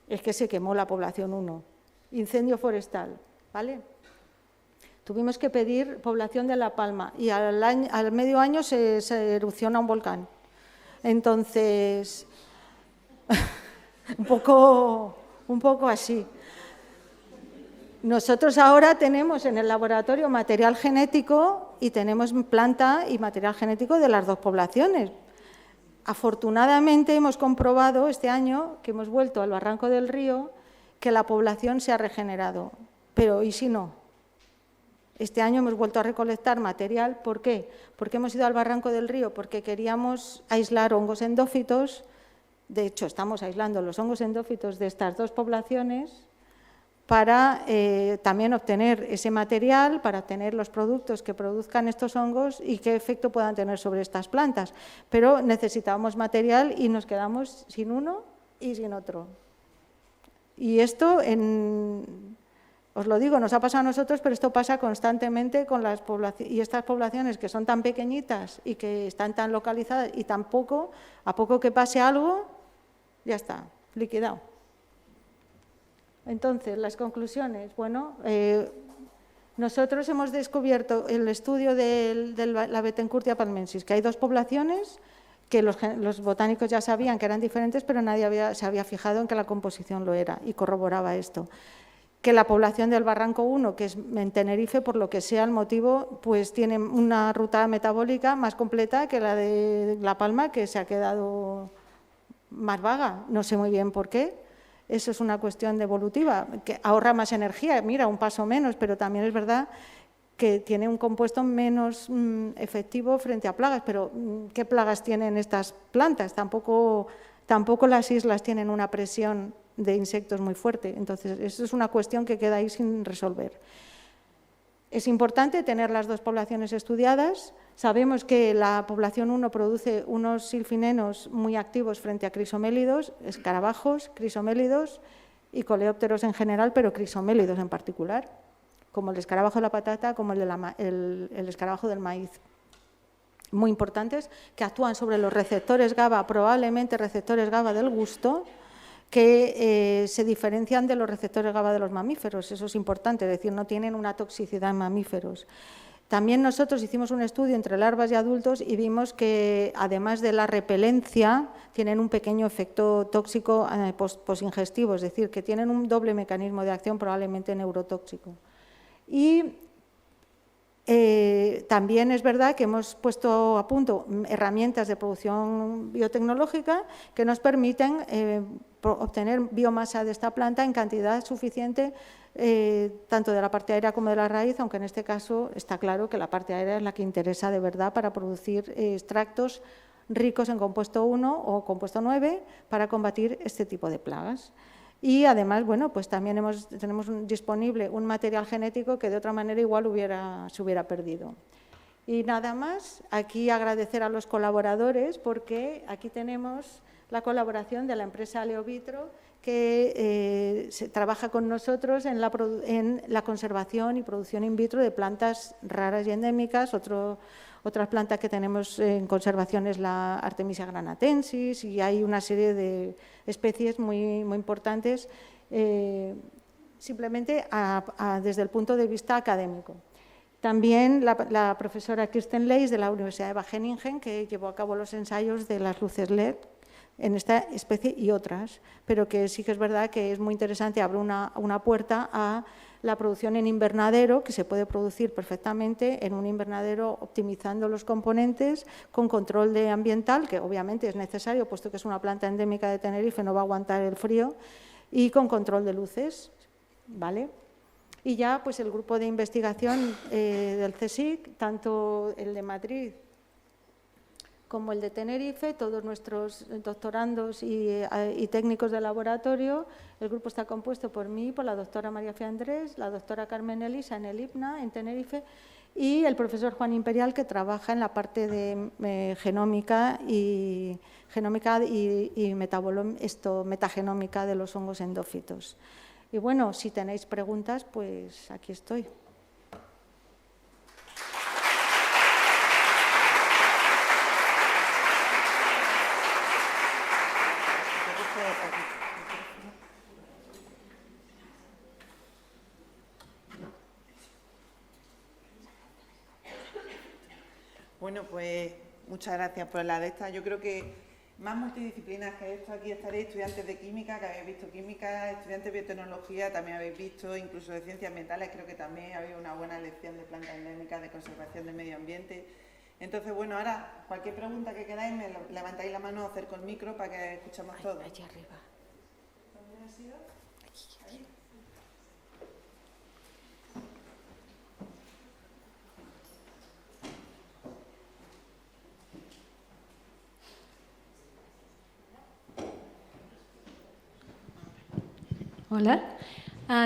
Es que se quemó la población 1. Incendio forestal, ¿vale? Tuvimos que pedir población de La Palma y al medio año se erupciona un volcán. Entonces, un poco así. Nosotros ahora tenemos en el laboratorio material genético y tenemos planta y material genético de las dos poblaciones. Afortunadamente hemos comprobado este año que hemos vuelto al Barranco del Río que la población se ha regenerado. Pero ¿y si no? Este año hemos vuelto a recolectar material. ¿Por qué? Porque hemos ido al Barranco del Río, porque queríamos aislar hongos endófitos. De hecho, estamos aislando los hongos endófitos de estas dos poblaciones para también obtener ese material, para obtener los productos que produzcan estos hongos y qué efecto puedan tener sobre estas plantas. Pero necesitábamos material y nos quedamos sin uno y sin otro. Y esto, os lo digo, nos ha pasado a nosotros, pero esto pasa constantemente con las poblaciones. Y estas poblaciones que son tan pequeñitas y que están tan localizadas y tampoco, a poco que pase algo, ya está, liquidado. Entonces, las conclusiones. Bueno, nosotros hemos descubierto el estudio de la Bettencourtia palmensis, que hay dos poblaciones que los botánicos ya sabían que eran diferentes, pero nadie se había fijado en que la composición lo era y corroboraba esto. Que la población del Barranco 1, que es en Tenerife, por lo que sea el motivo, pues tiene una ruta metabólica más completa que la de La Palma, que se ha quedado más vaga. No sé muy bien por qué. Eso es una cuestión evolutiva, que ahorra más energía, mira, un paso menos, pero también es verdad que tiene un compuesto menos efectivo frente a plagas. Pero ¿qué plagas tienen estas plantas? Tampoco las islas tienen una presión de insectos muy fuerte. Entonces, eso es una cuestión que queda ahí sin resolver. Es importante tener las dos poblaciones estudiadas. Sabemos que la población 1 produce unos silfinenos muy activos frente a crisomélidos, escarabajos, crisomélidos y coleópteros en general, pero crisomélidos en particular, como el escarabajo de la patata, como el escarabajo del maíz. Muy importantes, que actúan sobre los receptores GABA, probablemente receptores GABA del gusto, que se diferencian de los receptores GABA de los mamíferos. Eso es importante, es decir, no tienen una toxicidad en mamíferos. También nosotros hicimos un estudio entre larvas y adultos y vimos que, además de la repelencia, tienen un pequeño efecto tóxico posingestivo, es decir, que tienen un doble mecanismo de acción, probablemente neurotóxico. Y también es verdad que hemos puesto a punto herramientas de producción biotecnológica que nos permiten obtener biomasa de esta planta en cantidad suficiente, tanto de la parte aérea como de la raíz, aunque en este caso está claro que la parte aérea es la que interesa de verdad para producir extractos ricos en compuesto 1 o compuesto 9 para combatir este tipo de plagas. Y además, bueno, pues también tenemos disponible un material genético que de otra manera igual se hubiera perdido. Y nada más, aquí agradecer a los colaboradores, porque aquí tenemos la colaboración de la empresa Aleovitro, que trabaja con nosotros en la conservación y producción in vitro de plantas raras y endémicas. Otras plantas que tenemos en conservación es la Artemisia granatensis, y hay una serie de especies muy, muy importantes simplemente desde el punto de vista académico. También la profesora Kirsten Leys de la Universidad de Wageningen, que llevó a cabo los ensayos de las luces LED en esta especie y otras, pero que sí que es verdad que es muy interesante, abre una puerta a la producción en invernadero, que se puede producir perfectamente en un invernadero optimizando los componentes con control ambiental, que obviamente es necesario, puesto que es una planta endémica de Tenerife, no va a aguantar el frío, y con control de luces, ¿vale? Y ya pues el grupo de investigación del CSIC, tanto el de Madrid como el de Tenerife, todos nuestros doctorandos y técnicos de laboratorio. El grupo está compuesto por mí, por la doctora María Fe Andrés, la doctora Carmen Elisa en el IPNA, en Tenerife, y el profesor Juan Imperial, que trabaja en la parte de genómica y metagenómica de los hongos endófitos. Y bueno, si tenéis preguntas, pues aquí estoy. Bueno, pues muchas gracias por la de esta. Yo creo que más multidisciplinas que esto, aquí estaréis estudiantes de química, que habéis visto química, estudiantes de biotecnología, también habéis visto, incluso de ciencias ambientales, creo que también había una buena lección de plantas endémicas, de conservación del medio ambiente. Entonces, bueno, ahora cualquier pregunta que queráis, me levantáis la mano, acerco el micro para que escuchemos todo. Allí arriba. ¿Dónde ha sido? Aquí. Hola.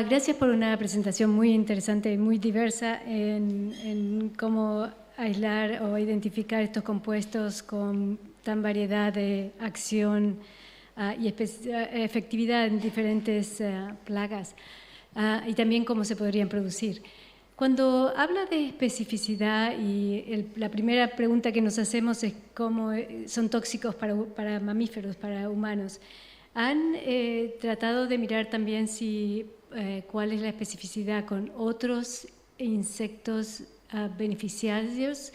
Gracias por una presentación muy interesante y muy diversa en cómo aislar o identificar estos compuestos con tan variedad de acción y efectividad en diferentes plagas y también cómo se podrían producir. Cuando habla de especificidad y la primera pregunta que nos hacemos es cómo son tóxicos para mamíferos, para humanos, ¿han tratado de mirar también cuál es la especificidad con otros insectos beneficiarios,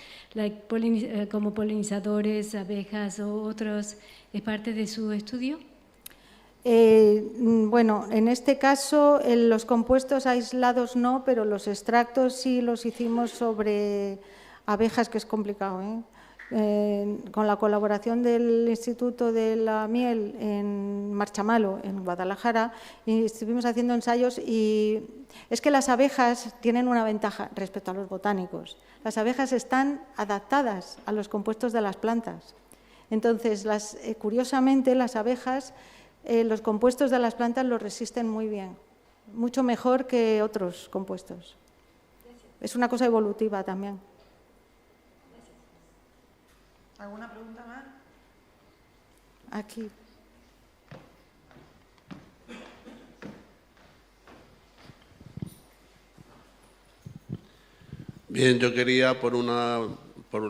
como polinizadores, abejas o otros? ¿Es parte de su estudio? Bueno, en este caso los compuestos aislados no, pero los extractos sí los hicimos sobre abejas, que es complicado, ¿eh? Con la colaboración del Instituto de la Miel en Marchamalo, en Guadalajara, y estuvimos haciendo ensayos, y es que las abejas tienen una ventaja respecto a los botánicos. Las abejas están adaptadas a los compuestos de las plantas. Entonces, curiosamente, las abejas, los compuestos de las plantas los resisten muy bien, mucho mejor que otros compuestos. Es una cosa evolutiva también. ¿Alguna pregunta más? Aquí. Bien, yo quería por un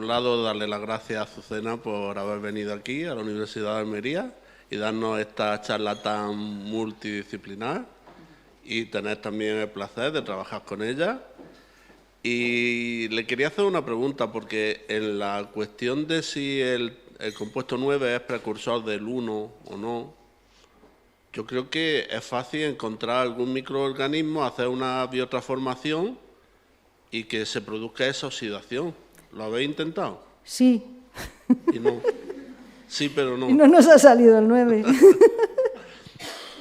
lado darle las gracias a Azucena por haber venido aquí a la Universidad de Almería y darnos esta charla tan multidisciplinar y tener también el placer de trabajar con ella. Y le quería hacer una pregunta, porque en la cuestión de si el compuesto 9 es precursor del 1 o no, yo creo que es fácil encontrar algún microorganismo, hacer una biotransformación y que se produzca esa oxidación. ¿Lo habéis intentado? Sí. Y no. Sí, pero no. Y no nos ha salido el 9.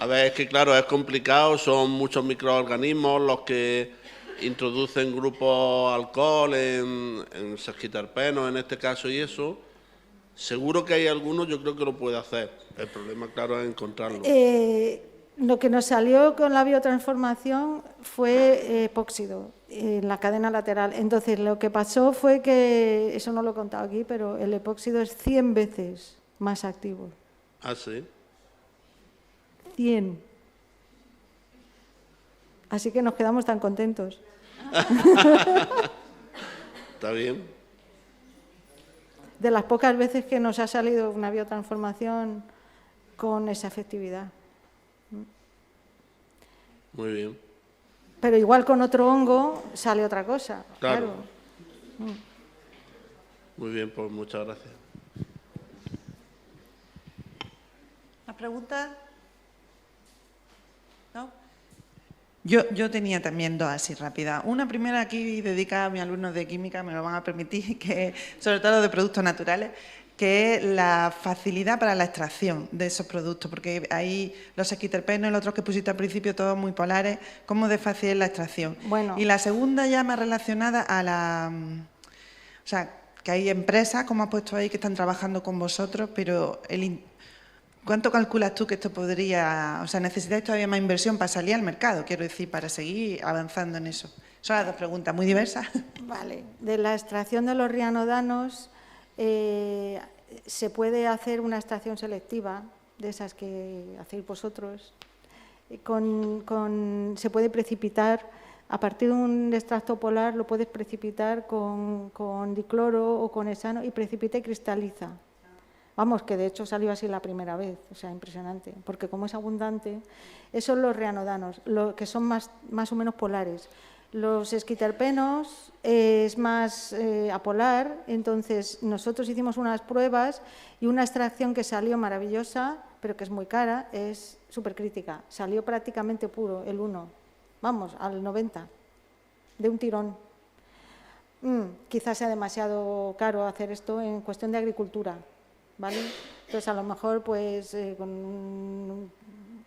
A ver, es que claro, es complicado, son muchos microorganismos los que introducen grupos alcohol en sesquiterpenos en este caso y eso. Seguro que hay algunos, yo creo que lo puede hacer. El problema, claro, es encontrarlo. Lo que nos salió con la biotransformación fue epóxido en la cadena lateral. Entonces, lo que pasó fue que, eso no lo he contado aquí, pero el epóxido es 100 veces más activo. ¿Ah, sí? 100. Así que nos quedamos tan contentos. Está bien. De las pocas veces que nos ha salido una biotransformación con esa efectividad. Muy bien. Pero igual con otro hongo sale otra cosa. Claro. Claro. Muy bien, pues muchas gracias. ¿Más preguntas? ¿No? Yo tenía también dos así rápidas. Una primera aquí dedicada a mis alumnos de química, me lo van a permitir, que sobre todo de productos naturales, que es la facilidad para la extracción de esos productos, porque hay los esquiterpenos y los otros que pusiste al principio, todos muy polares, ¿cómo de fácil es la extracción? Bueno. Y la segunda ya más relacionada a la... O sea, que hay empresas, como has puesto ahí, que están trabajando con vosotros, pero ¿cuánto calculas tú que esto podría... O sea, necesitáis todavía más inversión para salir al mercado, quiero decir, para seguir avanzando en eso? Son las dos preguntas muy diversas. Vale. De la extracción de los rianodanos se puede hacer una extracción selectiva, de esas que hacéis vosotros. Se puede precipitar, a partir de un extracto polar lo puedes precipitar con dicloro o con hexano y precipita y cristaliza. Vamos, que de hecho salió así la primera vez, o sea, impresionante, porque como es abundante, esos son los rianodanos, que son más o menos polares. Los esquiterpenos es más apolar, entonces nosotros hicimos unas pruebas y una extracción que salió maravillosa, pero que es muy cara, es supercrítica. Salió prácticamente puro, el 1, vamos, al 90, de un tirón. Quizás sea demasiado caro hacer esto en cuestión de agricultura, ¿vale? Entonces, a lo mejor, pues,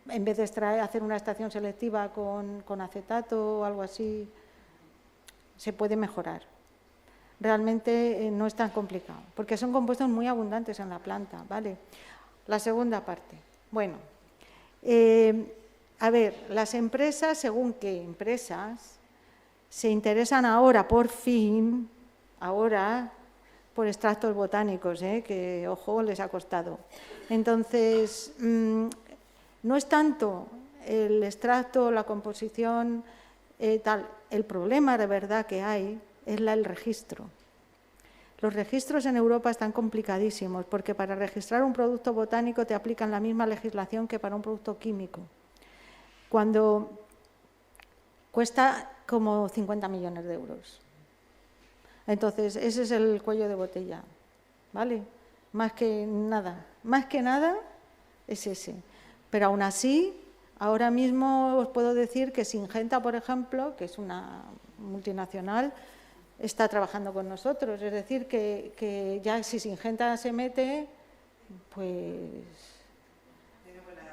en vez de hacer una extracción selectiva con acetato o algo así, se puede mejorar. Realmente no es tan complicado, porque son compuestos muy abundantes en la planta, ¿vale? La segunda parte. Bueno, a ver, las empresas, según qué empresas, se interesan ahora, por fin, por extractos botánicos, que, ojo, les ha costado. Entonces, no es tanto el extracto, la composición, tal. El problema de verdad que hay es el registro. Los registros en Europa están complicadísimos, porque para registrar un producto botánico te aplican la misma legislación que para un producto químico, cuando cuesta como 50 millones de euros. Entonces, ese es el cuello de botella, ¿vale? Más que nada es ese. Pero aún así, ahora mismo os puedo decir que Syngenta, por ejemplo, que es una multinacional, está trabajando con nosotros. Es decir, que ya si Syngenta se mete, pues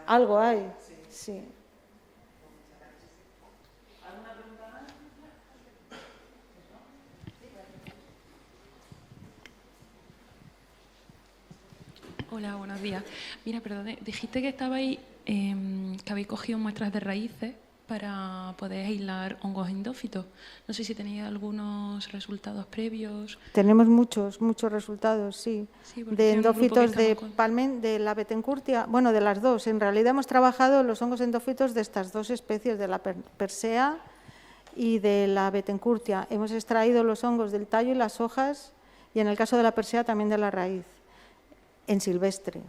algo hay, sí. Hola, buenos días. Mira, perdón, dijiste que estabais, que habéis cogido muestras de raíces para poder aislar hongos endófitos. No sé si tenéis algunos resultados previos. Tenemos muchos resultados, sí. De endófitos de la Bettencourtia, bueno, de las dos. En realidad hemos trabajado los hongos endófitos de estas dos especies, de la Persea y de la Bettencourtia. Hemos extraído los hongos del tallo y las hojas, y en el caso de la Persea también de la raíz, en silvestre.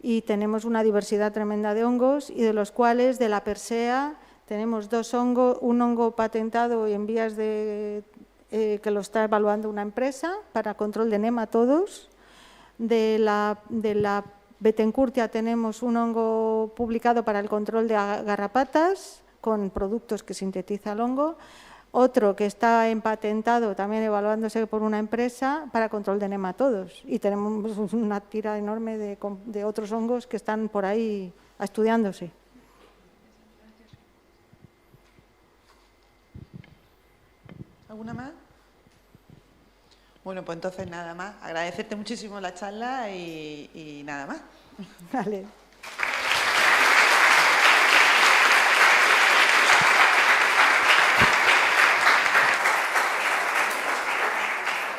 Y tenemos una diversidad tremenda de hongos, y de los cuales de la Persea tenemos un hongo patentado y en vías de que lo está evaluando una empresa para control de nematodos. De la Bettencourtia tenemos un hongo publicado para el control de garrapatas con productos que sintetiza el hongo. Otro que está patentado, también evaluándose por una empresa, para control de nematodos. Y tenemos una tira enorme de otros hongos que están por ahí estudiándose. ¿Alguna más? Bueno, pues entonces nada más. Agradecerte muchísimo la charla y nada más. Vale.